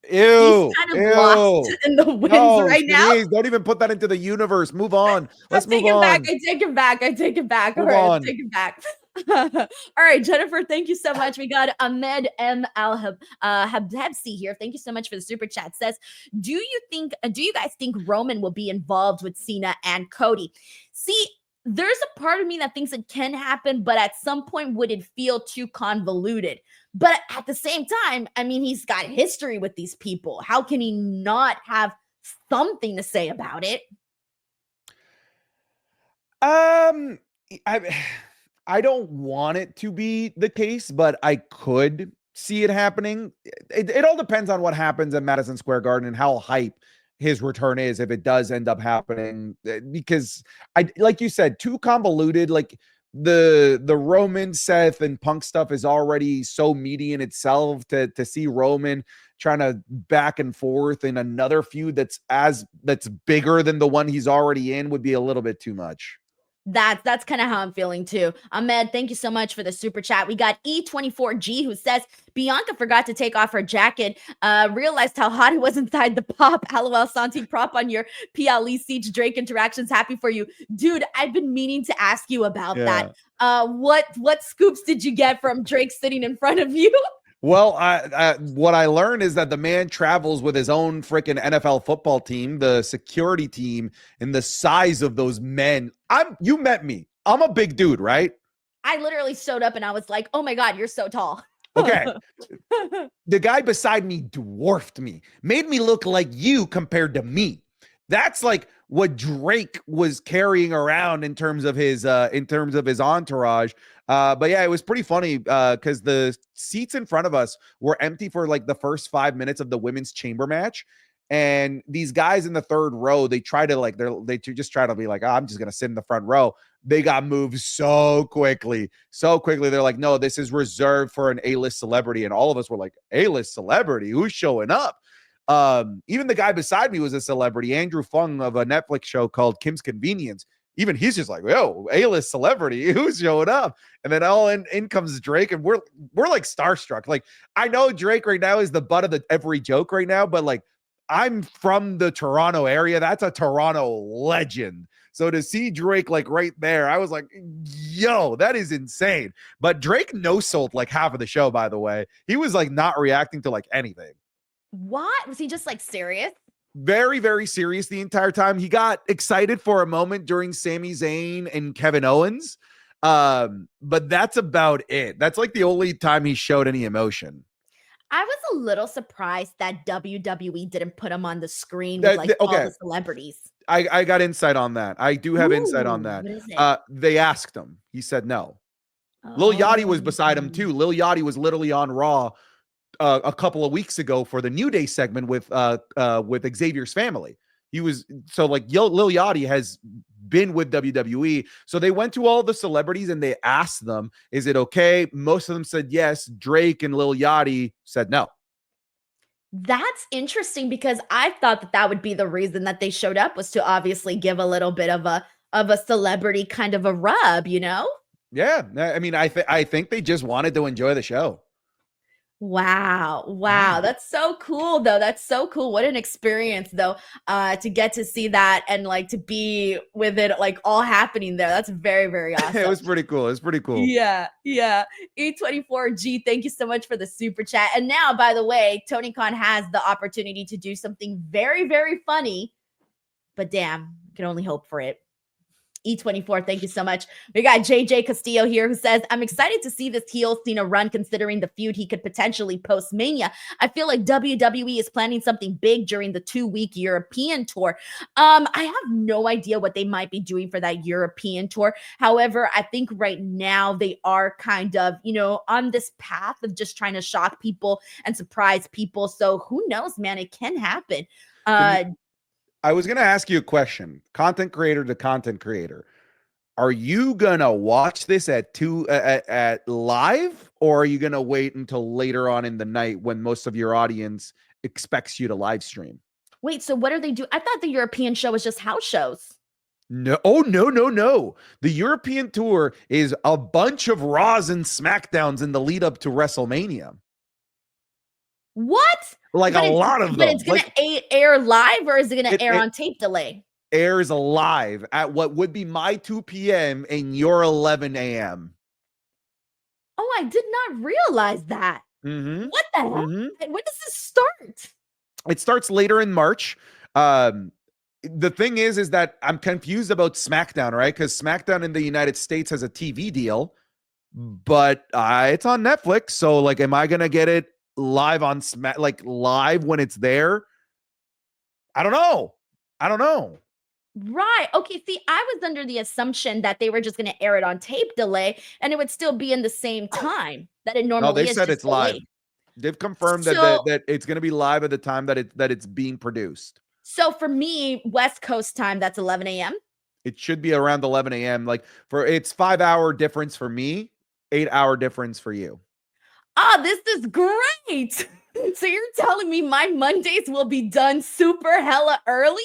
Ew. He's kind of lost in the winds right now. Please, don't even put that into the universe. Move on. Let's move on. I take it back. I take it back. All right, take it back. All right, Jennifer, thank you so much. We got Ahmed M. Al Habsi here. Thank you so much for the super chat. Says, do you guys think Roman will be involved with Cena and Cody? See, there's a part of me that thinks it can happen, but at some point would it feel too convoluted? But at the same time, I mean, he's got history with these people. How can he not have something to say about it? I don't want it to be the case, but I could see it happening. It all depends on what happens at Madison Square Garden and how hype his return is if it does end up happening, because like you said, too convoluted. Like the Roman, Seth, and Punk stuff is already so meaty in itself. To see Roman trying to back and forth in another feud that's bigger than the one he's already in would be a little bit too much. That's kind of how I'm feeling too. Ahmed, thank you so much for the super chat. We got E24G who says Bianca forgot to take off her jacket, realized how hot it was inside the pop. LOL, Santi, prop on your PLE Siege Drake interactions. Happy for you. Dude, I've been meaning to ask you about that. What scoops did you get from Drake sitting in front of you? Well, what I learned is that the man travels with his own freaking NFL football team, the security team, and the size of those men. You met me. I'm a big dude, right? I literally showed up and I was like, oh my God, you're so tall. Okay. The guy beside me dwarfed me, made me look like you compared to me. That's like what Drake was carrying around in terms of his entourage. But yeah, it was pretty funny because the seats in front of us were empty for like the first 5 minutes of the women's chamber match. And these guys in the third row, they try to like, they just try to be like, oh, I'm just going to sit in the front row. They got moved so quickly. They're like, no, this is reserved for an A-list celebrity. And all of us were like, A-list celebrity? Who's showing up? Even the guy beside me was a celebrity, Andrew Fung of a Netflix show called Kim's Convenience. Even he's just like, yo, A-list celebrity, who's showing up? And then in comes Drake, and we're like starstruck. Like, I know Drake right now is the butt of every joke right now, but like, I'm from the Toronto area. That's a Toronto legend. So to see Drake like right there, I was like, yo, that is insane. But Drake no-sold like half of the show, by the way. He was like not reacting to like anything. What? Was he just like serious? Very, very serious the entire time. He got excited for a moment during Sami Zayn and Kevin Owens. But that's about it. That's like the only time he showed any emotion. I was a little surprised that WWE didn't put him on the screen with like all the celebrities. I got insight on that. I do have insight on that. What is it? They asked him. He said no. Lil Yachty was beside him too. Lil Yachty was literally on Raw a couple of weeks ago for the New Day segment with Xavier's family. He was so like Lil Yachty has been with WWE. So they went to all the celebrities and they asked them, is it okay? Most of them said yes. Drake and Lil Yachty said no. That's interesting because I thought that would be the reason that they showed up, was to obviously give a little bit of a celebrity kind of a rub, you know? Yeah. I mean, I think they just wanted to enjoy the show. Wow. That's so cool though. That's so cool. What an experience though, to get to see that and like to be with it like all happening there. That's very, very awesome. It was pretty cool. Yeah. E24G, thank you so much for the super chat. And now, by the way, Tony Khan has the opportunity to do something very, very funny, but damn, you can only hope for it. E24, thank you so much. We got JJ Castillo here who says, I'm excited to see this heel Cena run considering the feud he could potentially post-Mania. I feel like WWE is planning something big during the 2-week European tour. I have no idea what they might be doing for that European tour. However, I think right now they are kind of, on this path of just trying to shock people and surprise people. So who knows, man, it can happen. I was going to ask you a question, content creator to content creator. Are you going to watch this at live, or are you going to wait until later on in the night when most of your audience expects you to live stream? Wait, so what are they doing? I thought the European show was just house shows. No. Oh, no. The European tour is a bunch of Raws and SmackDowns in the lead up to WrestleMania. What? Like a lot of them. But it's going to air live, or is it going to air on tape delay? Airs live at what would be my 2 p.m. and your 11 a.m. Oh, I did not realize that. Mm-hmm. What the hell? Mm-hmm. When does this start? It starts later in March. The thing is that I'm confused about SmackDown, right? Because SmackDown in the United States has a TV deal, but it's on Netflix. So, like, am I going to get it live on live when it's there? I don't know. Right. Okay. See, I was under the assumption that they were just going to air it on tape delay and it would still be in the same time that it normally is. No, they said it's live. They've confirmed that it's going to be live at the time that it's being produced. So for me, West Coast time, that's 11 a.m. It should be around 11 a.m. Like it's 5-hour difference for me, 8-hour difference for you. This is great. So you're telling me my Mondays will be done super hella early?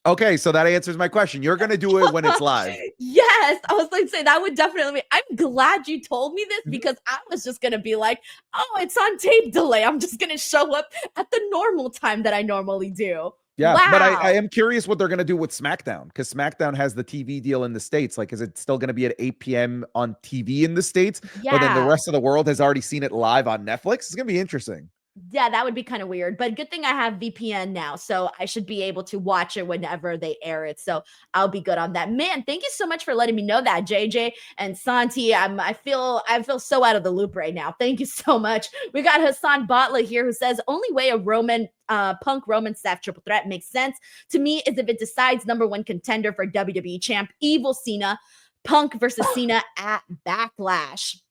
Okay, so that answers my question. You're going to do it when it's live. Yes. I was like, say that would definitely be. I'm glad you told me this because I was just going to be like, oh, it's on tape delay. I'm just going to show up at the normal time that I normally do. Yeah, wow. But I am curious what they're going to do with SmackDown, because SmackDown has the TV deal in the States. Like, is it still going to be at 8 p.m. on TV in the States? Yeah. But then the rest of the world has already seen it live on Netflix? It's going to be interesting. Yeah, that would be kind of weird, but good thing I have VPN now, so I should be able to watch it whenever they air it. So I'll be good on that. Man, thank you so much for letting me know that, JJ and Santi. I feel so out of the loop right now. Thank you so much. We got Hassan Botla here who says, only way a Punk Roman Seth triple threat makes sense to me is if it decides number one contender for WWE champ, Evil Cena, Punk versus Cena at Backlash.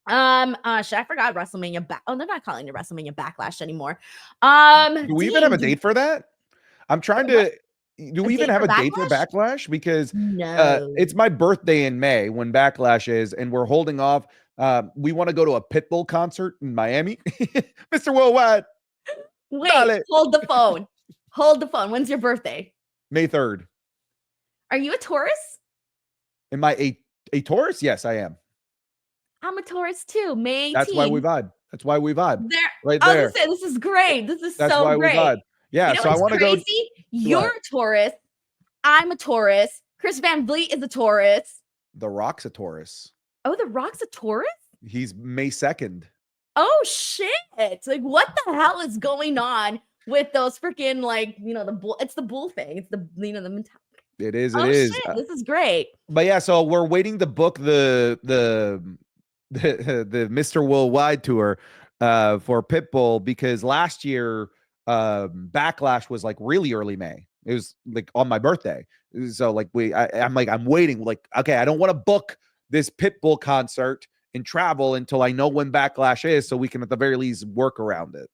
Shit, I forgot WrestleMania Oh, they're not calling it WrestleMania Backlash anymore. Do we even have Dang, a date for that? I'm trying what? to do A we even date have for a date for Backlash? Backlash? Because No. it's my birthday in May when Backlash is, and we're holding off. We want to go to a Pitbull concert in Miami. Mr. Worldwide, Wait, dale. hold the phone. Hold the phone. When's your birthday? May 3rd. Are you a Taurus? Am I a Taurus? Yes, I am. I'm a Taurus too. May That's why we 18th. vibe. That's why we vibe. There, Right I was there. gonna say this is great. This is That's so why we great. vibe. Yeah. You know So I what's want to go. crazy? You're What? a Taurus. I'm a Taurus. Chris Van Vliet is a Taurus. The Rock's a Taurus. Oh, The Rock's a Taurus? He's May 2nd. Oh shit. Like what the hell is going on with those freaking the bull? It's the bull thing. It's the the mentality. It is. It Oh is. shit. This is great. But yeah, so we're waiting to book the Mr. Worldwide tour for Pitbull because last year Backlash was like really early May. It was like on my birthday. So like I'm waiting. Like, okay, I don't want to book this Pitbull concert and travel until I know when Backlash is, so we can at the very least work around it.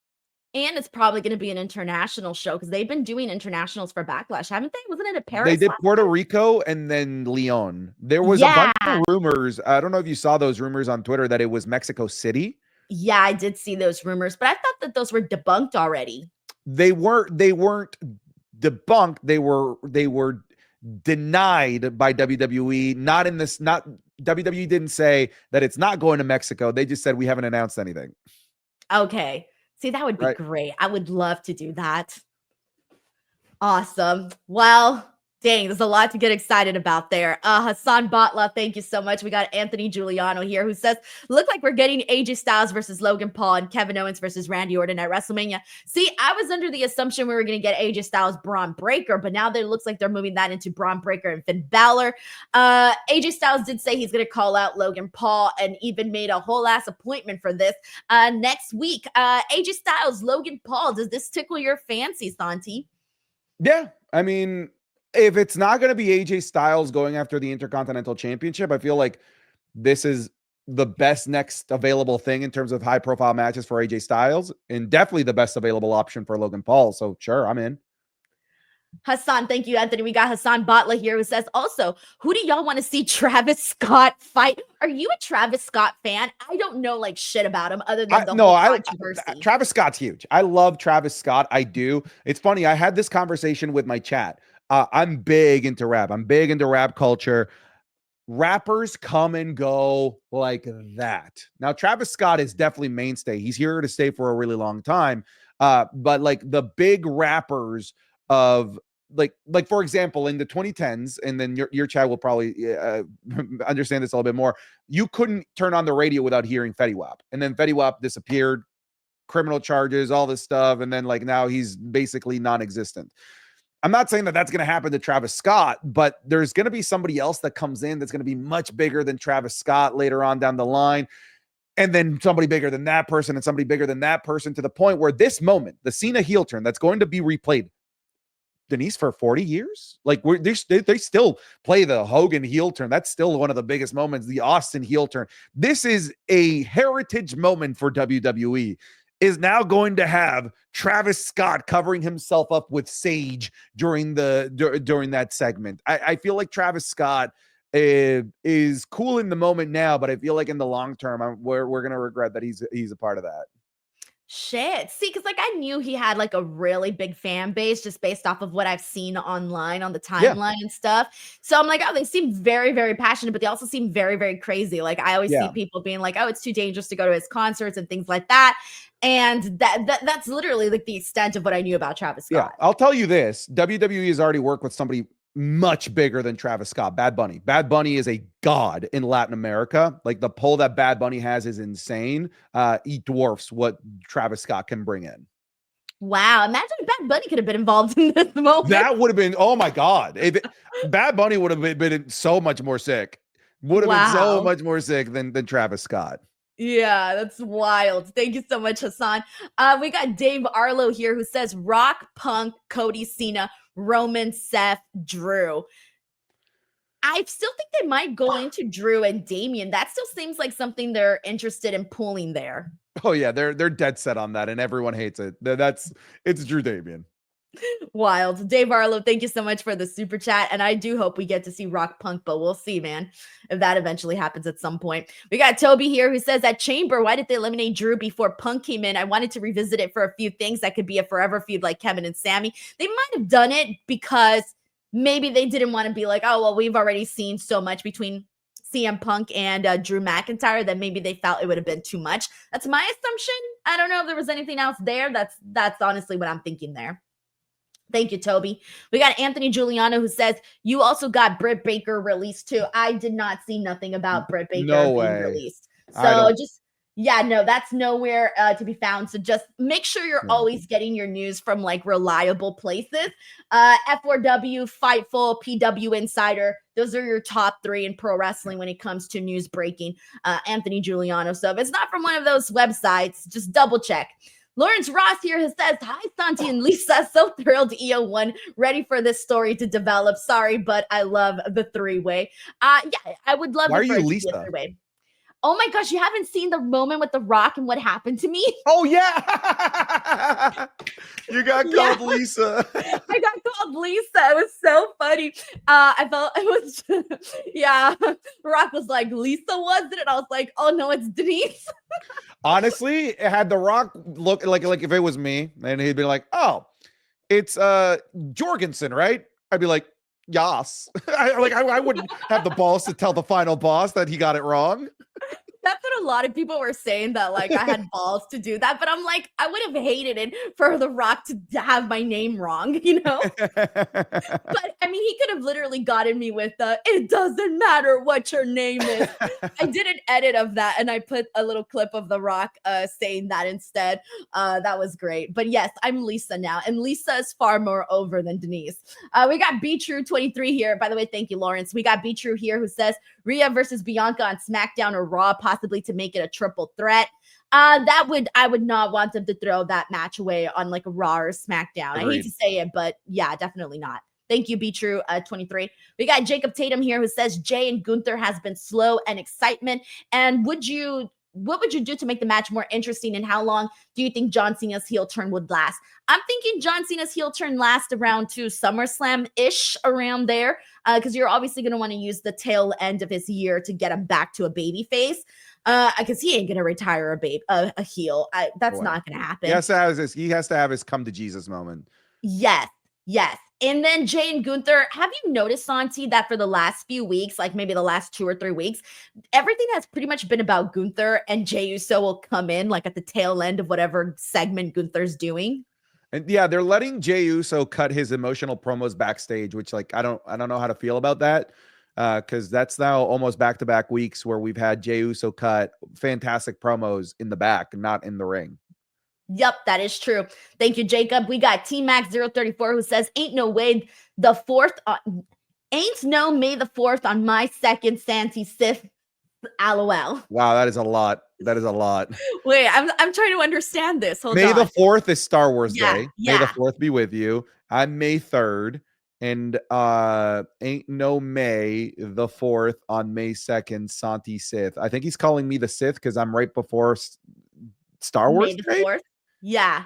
And it's probably going to be an international show because they've been doing internationals for Backlash, haven't they? Wasn't it a Paris? They did Puerto Rico and then Leon. There was a bunch of rumors. I don't know if you saw those rumors on Twitter that it was Mexico City. Yeah, I did see those rumors, but I thought that those were debunked already. They weren't debunked. They were denied by WWE. Not WWE didn't say that it's not going to Mexico. They just said we haven't announced anything. Okay. See, that would be great. I would love to do that. Awesome. Well, dang, there's a lot to get excited about there. Hassan Batla, thank you so much. We got Anthony Giuliano here who says, look like we're getting AJ Styles versus Logan Paul and Kevin Owens versus Randy Orton at Wrestlemania. See, I was under the assumption we were going to get AJ Styles, Braun Breaker, but now it looks like they're moving that into Braun Breaker and Finn Balor. AJ Styles did say he's going to call out Logan Paul and even made a whole ass appointment for this next week. AJ Styles, Logan Paul, does this tickle your fancy, Santi? Yeah, I mean, if it's not going to be AJ Styles going after the Intercontinental Championship, I feel like this is the best next available thing in terms of high profile matches for AJ Styles and definitely the best available option for Logan Paul. So sure, I'm in. Hassan, thank you, Anthony. We got Hassan Batla here who says, also, who do y'all want to see Travis Scott fight? Are you a Travis Scott fan? I don't know like shit about him other than the whole controversy. Travis Scott's huge. I love Travis Scott. I do. It's funny. I had this conversation with my chat. I'm big into rap. I'm big into rap culture. Rappers come and go like that. Now, Travis Scott is definitely mainstay. He's here to stay for a really long time. But like the big rappers of like for example, in the 2010s, and then your chat will probably understand this a little bit more. You couldn't turn on the radio without hearing Fetty Wap, and then Fetty Wap disappeared, criminal charges, all this stuff, and then like now he's basically non-existent. I'm not saying that that's going to happen to Travis Scott, but there's going to be somebody else that comes in that's going to be much bigger than Travis Scott later on down the line. And then somebody bigger than that person and somebody bigger than that person, to the point where this moment, the Cena heel turn that's going to be replayed, Denise, for 40 years. Like they still play the Hogan heel turn. That's still one of the biggest moments, the Austin heel turn. This is a heritage moment for WWE. Is now going to have Travis Scott covering himself up with sage during that segment. I feel like Travis Scott is cool in the moment now, but I feel like in the long term, we're gonna regret that he's a part of that. Shit. See, because like I knew he had like a really big fan base just based off of what I've seen online on the timeline and stuff. So I'm like, oh, they seem very, very passionate, but they also seem very, very crazy. Like I always see people being like, oh, it's too dangerous to go to his concerts and things like that. And that's literally like the extent of what I knew about Travis Scott. Yeah, I'll tell you this. WWE has already worked with somebody much bigger than Travis Scott, Bad Bunny. Bad Bunny is a god in Latin America. Like the pull that Bad Bunny has is insane. He dwarfs what Travis Scott can bring in. Wow. Imagine if Bad Bunny could have been involved in this moment. That would have been, oh my God. Bad Bunny would have been so much more sick. Would have been so much more sick than Travis Scott. Yeah, that's wild. Thank you so much, Hassan. We got Dave Arlo here who says Rock, Punk, Cody, Cena, Roman, Seth, Drew. I still think they might go into Drew and Damian. That still seems like something they're interested in pulling there. Oh yeah, they're dead set on that, and everyone hates it. It's Drew Damian. Wild. Dave Arlo, thank you so much for the super chat. And I do hope we get to see Rock Punk, but we'll see, man, if that eventually happens at some point. We got Toby here who says, at Chamber, why did they eliminate Drew before Punk came in? I wanted to revisit it for a few things that could be a forever feud like Kevin and Sammy. They might have done it because maybe they didn't want to be like, oh, well, we've already seen so much between CM Punk and Drew McIntyre that maybe they felt it would have been too much. That's my assumption. I don't know if there was anything else there. That's honestly what I'm thinking there. Thank you, Toby. We got Anthony Giuliano who says, you also got Britt Baker released too. I did not see nothing about Britt Baker being released. So just, yeah, no, that's nowhere to be found. So just make sure you're always getting your news from like reliable places. F4W, Fightful, PW Insider. Those are your top 3 in pro wrestling when it comes to news breaking. Anthony Giuliano. So if it's not from one of those websites, just double check. Lawrence Ross here has says, hi, Santi and Lisa. So thrilled Iyo won. Ready for this story to develop. Sorry, but I love the 3-way. Yeah, I would love Why it are for you it Lisa? to be a 3-way. Oh my gosh, you haven't seen the moment with The Rock and what happened to me? Oh yeah. You got called Lisa. I got called Lisa. It was so funny. I felt it was yeah. Rock was like, Lisa was it? And I was like, oh no, it's Denise. Honestly, had The Rock look like if it was me, and he'd be like, oh, it's Jorgensen, right? I'd be like, yas. I wouldn't have the balls to tell the final boss that he got it wrong. That's what a lot of people were saying, that like I had balls to do that, but I'm like, I would have hated it for The Rock to have my name wrong, you know? But I mean, he could have literally gotten me with it doesn't matter what your name is. I did an edit of that and I put a little clip of The Rock saying that instead. That was great. But yes, I'm Lisa now, and Lisa is far more over than Denise. We got B True 23 here. By the way, thank you, Lawrence. We got B True here who says Rhea versus Bianca on SmackDown or Raw, possibly to make it a triple threat. I would not want them to throw that match away on like a Raw or SmackDown. Agreed. I hate to say it, but yeah, definitely not. Thank you, Be True 23. We got Jacob Tatum here who says Jay and Gunther has been slow and excitement. And what would you do to make the match more interesting? And how long do you think John Cena's heel turn would last? I'm thinking John Cena's heel turn lasts around to SummerSlam-ish, around there, because you're obviously going to want to use the tail end of his year to get him back to a baby face. Because he ain't going to retire a heel. That's not going to happen. He has to have his come to Jesus moment. Yes. And then Jay and Gunther, have you noticed, Santi, that for the last few weeks, like maybe the last 2 or 3 weeks, everything has pretty much been about Gunther, and Jey Uso will come in like at the tail end of whatever segment Gunther's doing? And yeah, they're letting Jey Uso cut his emotional promos backstage, which like I don't know how to feel about that. Because that's now almost back-to-back weeks where we've had Jey Uso cut fantastic promos in the back, not in the ring. Yep, that is true. Thank you, Jacob. We got T-Max034 who says, ain't no May the 4th on my second Santi Sith. LOL. Wow, that is a lot. Wait, I'm trying to understand this. Hold on. May the 4th is Star Wars Day. Yeah. May the 4th be with you. I'm May 3rd. And ain't no May the 4th on May 2nd, Santi Sith. I think he's calling me the Sith because I'm right before Star Wars May the 4th. Yeah.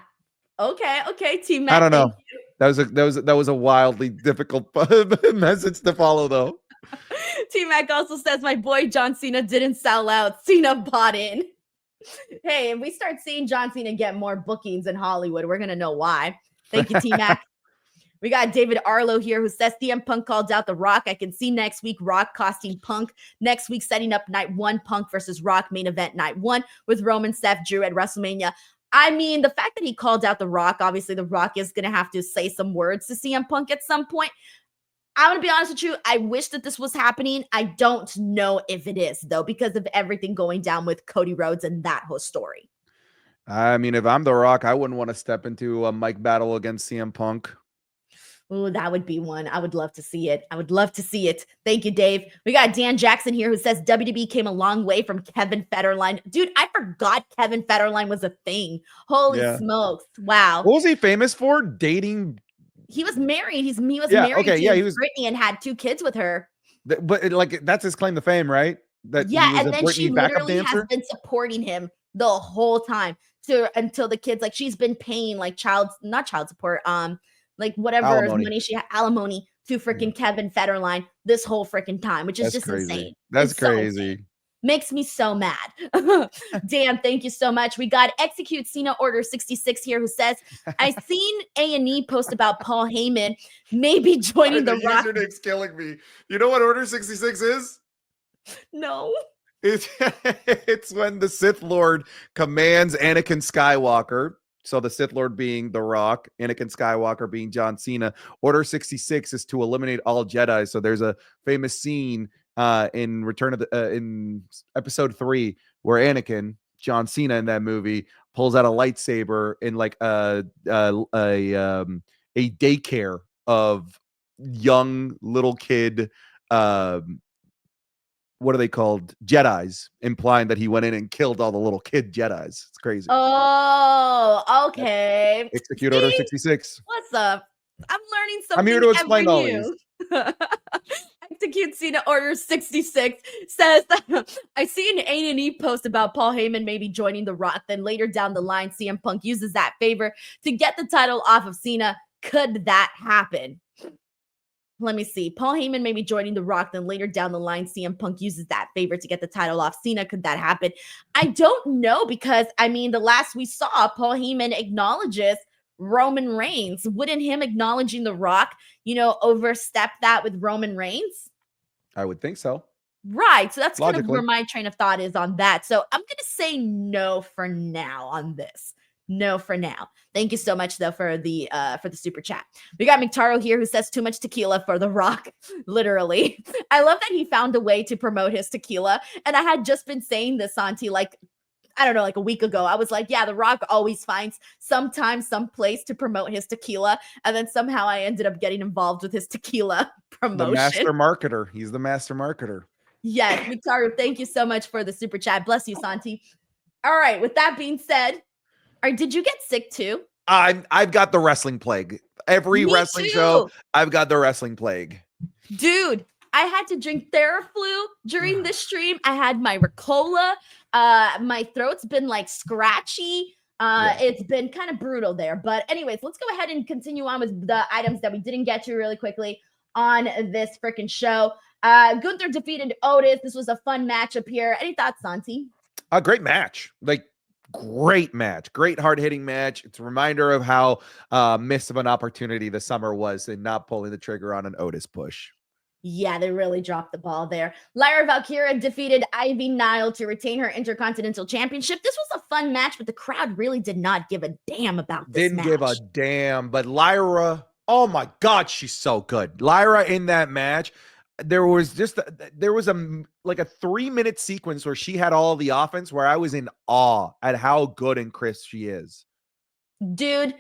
Okay. Team Mac, I don't know. That was a wildly difficult message to follow, though. Team Mac also says my boy John Cena didn't sell out. Cena bought in. Hey, if we start seeing John Cena get more bookings in Hollywood, we're gonna know why. Thank you, Team Mac. We got David Arlo here who says CM Punk called out The Rock. I can see next week Rock costing Punk. Next week setting up night 1, Punk versus Rock main event night 1 with Roman, Seth, Drew at WrestleMania. I mean, the fact that he called out The Rock, obviously The Rock is going to have to say some words to CM Punk at some point. I'm going to be honest with you. I wish that this was happening. I don't know if it is, though, because of everything going down with Cody Rhodes and that whole story. I mean, if I'm The Rock, I wouldn't want to step into a mic battle against CM Punk. Oh, that would be one. I would love to see it. Thank you, Dave. We got Dan Jackson here who says WWE came a long way from Kevin Federline. Dude, I forgot Kevin Federline was a thing. Holy smokes. Wow. What was he famous for? Dating? He was married. He was married to Brittany and had 2 kids with her. That's his claim to fame, right? That he Yeah, was and a then she Britney backup literally has dancer. been supporting him the whole time until the kids, like, she's been paying like not child support, like whatever Alimony. money she had, alimony to Yeah, freaking Kevin Federline this whole freaking time, which is that's just crazy. insane. That's It's so insane. crazy. Makes me so mad. Dan, thank you so much. We got Execute Cena Order 66 here, who says, I seen A&E post about Paul Heyman maybe joining The Rock. Username's killing me. You know what Order 66 is? No. It's, it's when the Sith Lord commands Anakin Skywalker. So the Sith Lord being The Rock, Anakin Skywalker being John Cena. Order 66 is to eliminate all Jedi. So there's a famous scene in Return of the in episode 3 where Anakin, John Cena in that movie, pulls out a lightsaber in like a daycare of young little kid what are they called? Jedis, implying that he went in and killed all the little kid Jedis. It's crazy. Oh, okay. Execute Order See? 66. What's up? I'm learning I'm here something to every explain all these. new. Execute Cena Order 66 says, I see an A&E post about Paul Heyman maybe joining The Rock. Then later down the line, CM Punk uses that favor to get the title off of Cena. Could that happen? Let me see. Paul Heyman maybe joining The Rock. Then later down the line, CM Punk uses that favor to get the title off Cena. Could that happen? I don't know, because, I mean, the last we saw, Paul Heyman acknowledges Roman Reigns. Wouldn't him acknowledging The Rock, overstep that with Roman Reigns? I would think so. Right. So that's kind of Logically. where my train of thought is on that. So I'm going to say no for now on this. No for now. Thank you so much, though, for the super chat. We got McTaro here, who says too much tequila for The Rock. Literally. I love that he found a way to promote his tequila. And I had just been saying this, Santi, like, I don't know, like a week ago. I was like, yeah, The Rock always finds sometime, some place to promote his tequila. And then somehow I ended up getting involved with his tequila promotion. The master marketer. He's the master marketer. Yes, Mitaru, thank you so much for the super chat. Bless you, Santi. All right, with that being said, did you get sick too? I've got the wrestling plague. Every Me wrestling too. show, I've got the wrestling plague. Dude, I had to drink Theraflu during this stream. I had my Ricola. My throat's been like scratchy. It's been kind of brutal there. But anyways, let's go ahead and continue on with the items that we didn't get to really quickly on this freaking show. Gunther defeated Otis. This was a fun matchup here. Any thoughts, Santi? A great match. Great match. Great hard-hitting match. It's a reminder of how missed of an opportunity the summer was in not pulling the trigger on an Otis push. Yeah, they really dropped the ball there. Lyra Valkyria defeated Ivy Nile to retain her Intercontinental Championship. This was a fun match, but the crowd really did not give a damn about this match. Didn't give a damn, but Lyra, oh my God, she's so good. Lyra in that match, there was a 3-minute sequence where she had all the offense where I was in awe at how good and crisp she is. Dude,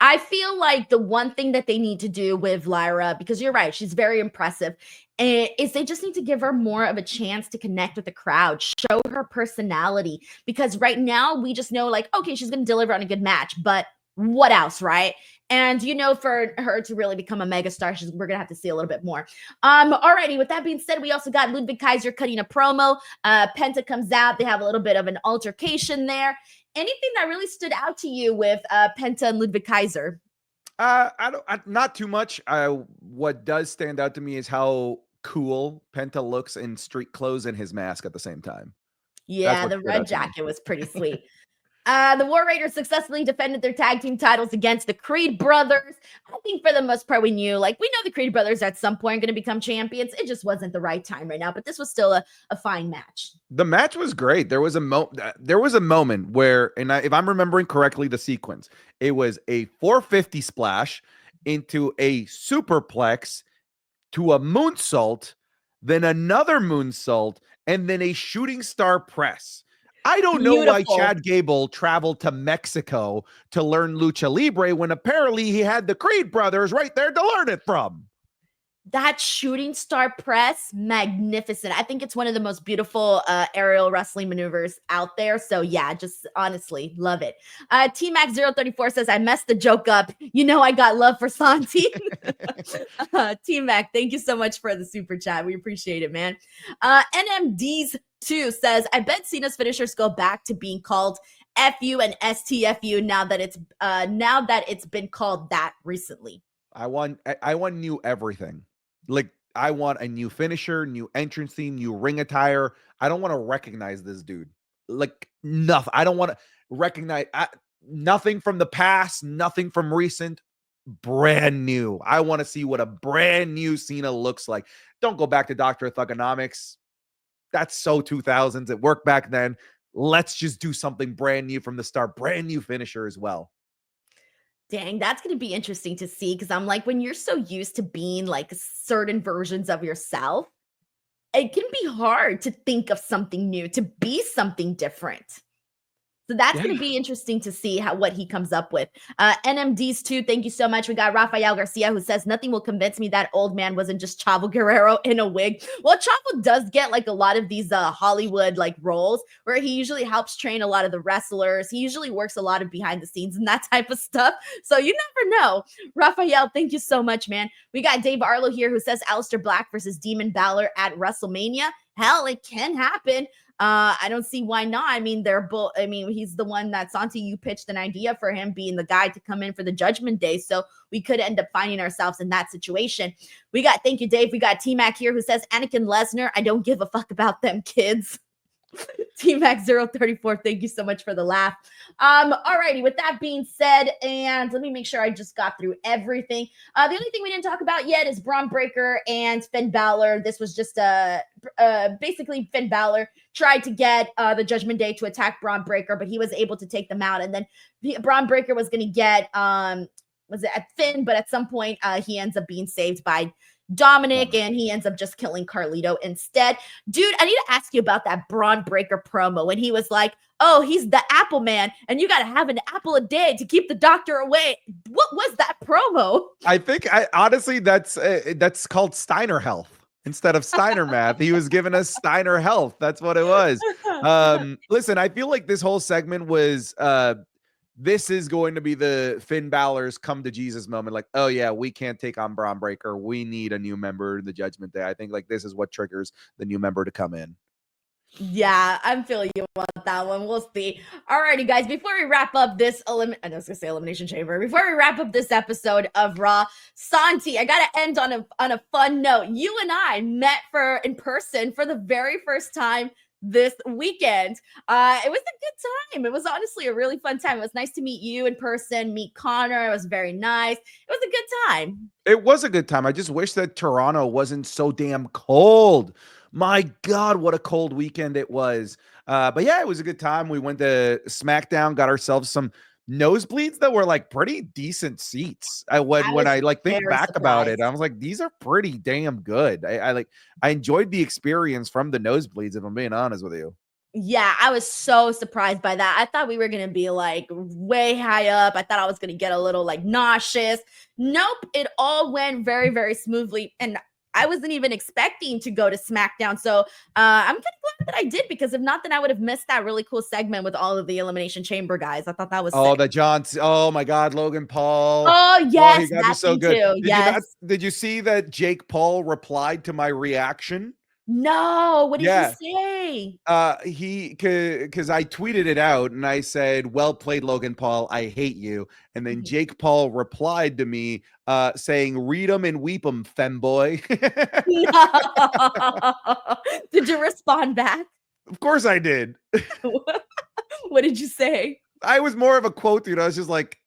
I feel like the one thing that they need to do with Lyra, because you're right, she's very impressive, is they just need to give her more of a chance to connect with the crowd, show her personality. Because right now we just know, like, okay, she's going to deliver on a good match, but what else, right? And, for her to really become a megastar, we're going to have to see a little bit more. Alrighty, with that being said, we also got Ludwig Kaiser cutting a promo. Penta comes out. They have a little bit of an altercation there. Anything that really stood out to you with Penta and Ludwig Kaiser? Not too much. What does stand out to me is how cool Penta looks in street clothes and his mask at the same time. Yeah, the red jacket was pretty sweet. The War Raiders successfully defended their tag team titles against the Creed brothers. I think for the most part, we know the Creed brothers at some point are going to become champions. It just wasn't the right time right now, but this was still a fine match. The match was great. There was a moment where, and if I'm remembering correctly, the sequence, it was a 450 splash into a superplex to a moonsault, then another moonsault, and then a shooting star press. I don't know why Chad Gable traveled to Mexico to learn Lucha Libre when apparently he had the Creed brothers right there to learn it from. that shooting star press, magnificent. I think it's one of the most beautiful aerial wrestling maneuvers out there. So yeah, just honestly love it. T-Mac034 says, I messed the joke up. You know I got love for Santi. T-Mac, thank you so much for the super chat. We appreciate it, man. NMDs2 says, I bet Cena's finishers go back to being called FU and STFU now that it's been called that recently. I want new everything. Like, I want a new finisher, new entrance theme, new ring attire. I don't want to recognize this dude. Like, nothing. I don't want to recognize nothing from the past, nothing from recent. Brand new. I want to see what a brand new Cena looks like. Don't go back to Dr. Thugonomics. That's so 2000s. It worked back then. Let's just do something brand new from the start. Brand new finisher as well. Dang, that's going to be interesting to see, because I'm like, when you're so used to being like certain versions of yourself, it can be hard to think of something new, to be something different. So that's going to be interesting to see what he comes up with. NMDs too, thank you so much. We got Rafael Garcia, who says, nothing will convince me that old man wasn't just Chavo Guerrero in a wig. Well, Chavo does get like a lot of these Hollywood like roles where he usually helps train a lot of the wrestlers. He usually works a lot of behind the scenes and that type of stuff. So you never know. Rafael, thank you so much, man. We got Dave Arlo here, who says Aleister Black versus Demon Balor at Wrestlemania. Hell, it can happen. I don't see why not. I mean, they're both. I mean, he's the one that Santi, you pitched an idea for him being the guy to come in for the Judgment Day. So we could end up finding ourselves in that situation. Thank you, Dave. We got T-Mac here, who says Anakin Lesnar. I don't give a fuck about them kids. T-Mac034, thank you so much for the laugh. Alrighty, with that being said, and let me make sure I just got through everything. The only thing we didn't talk about yet is Braun Breaker and Finn Balor. This was just basically Finn Balor tried to get the Judgment Day to attack Braun Breaker, but he was able to take them out. And then Braun Breaker was going to get was it at Finn, but at some point he ends up being saved by Dominic, and he ends up just killing Carlito instead. Dude, I need to ask you about that Braun Breaker promo when he was like, oh, he's the apple man, and you got to have an apple a day to keep the doctor away. What was that promo? I think, honestly, that's called Steiner Health instead of Steiner Math. He was giving us Steiner Health. That's what it was. Listen, I feel like this whole segment was this is going to be the Finn Balor's come to Jesus moment. Like, oh yeah, we can't take on Braun Breaker. We need a new member in the Judgment Day. I think like this is what triggers the new member to come in. Yeah, I'm feeling you on that one. We'll see. Alrighty, guys, before we wrap up this Elimination Chamber, before we wrap up this episode of Raw, Santi, I gotta end on a fun note. You and I met in person for the very first time this weekend. It was a good time. It was honestly a really fun time. It was nice to meet you in person, meet Connor. It was very nice. It was a good time. It was a good time. I just wish that Toronto wasn't so damn cold. My God, what a cold weekend it was. But yeah, it was a good time. We went to SmackDown, got ourselves some nosebleeds that were like pretty decent seats. When I like think back about it, I was like, these are pretty damn good. I enjoyed the experience from the nosebleeds, if I'm being honest with you. Yeah, I was so surprised by that. I thought we were going to be like way high up. I thought I was going to get a little like nauseous. Nope. It all went very, very smoothly. And I wasn't even expecting to go to SmackDown. So I'm kind of glad that I did, because if not, then I would have missed that really cool segment with all of the Elimination Chamber guys. I thought that was sick. Oh my God, Logan Paul. Oh yes, he got me so good. Too. Did you see that Jake Paul replied to my reaction? No, what did he say? Because I tweeted it out and I said, well played, Logan Paul, I hate you. And then Jake Paul replied to me saying, read 'em and weep 'em, femboy. Did you respond back? Of course I did. What did you say? I was more of a quote, dude. I was just like,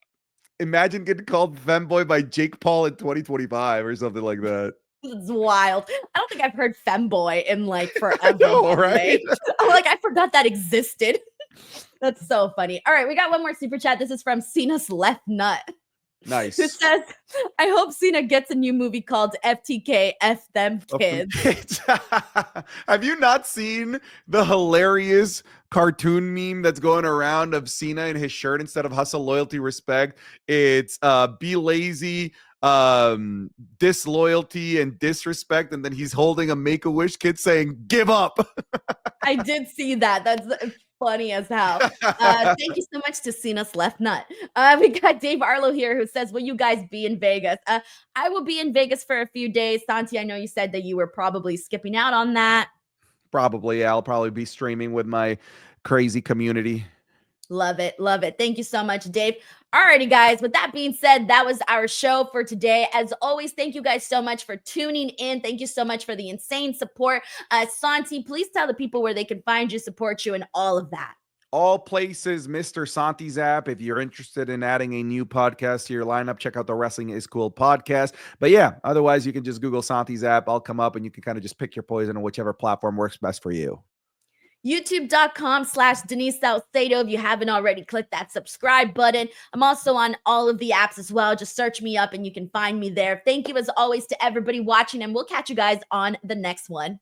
imagine getting called femboy by Jake Paul in 2025 or something like that. It's wild. I don't think I've heard femboy in like forever. I know, right? I'm like, I forgot that existed. That's so funny. All right, we got one more super chat. This is from Cena's left nut. Nice. Who says, I hope Cena gets a new movie called FTK, F Them Kids. Have you not seen the hilarious cartoon meme that's going around of Cena in his shirt instead of hustle, loyalty, respect? It's be lazy, disloyalty and disrespect, and then he's holding a Make-A-Wish kid saying, "Give up." I did see that. That's funny as hell. Thank you so much to Cena's left nut. We got Dave Arlo here who says, will you guys be in Vegas? I will be in Vegas for a few days. Santi, I know you said that you were probably skipping out on that. Probably, yeah. I'll probably be streaming with my crazy community. Love it. Love it. Thank you so much, Dave. Alrighty, guys. With that being said, that was our show for today. As always, thank you guys so much for tuning in. Thank you so much for the insane support. Santi, please tell the people where they can find you, support you, and all of that. All places, Mr. Santi's app. If you're interested in adding a new podcast to your lineup, check out the Wrestling is Cool podcast. But yeah, otherwise, you can just Google Santi's app. I'll come up and you can kind of just pick your poison on whichever platform works best for you. YouTube.com/Denise Salcedo. If you haven't already, click that subscribe button. I'm also on all of the apps as well. Just search me up and you can find me there. Thank you as always to everybody watching, and we'll catch you guys on the next one.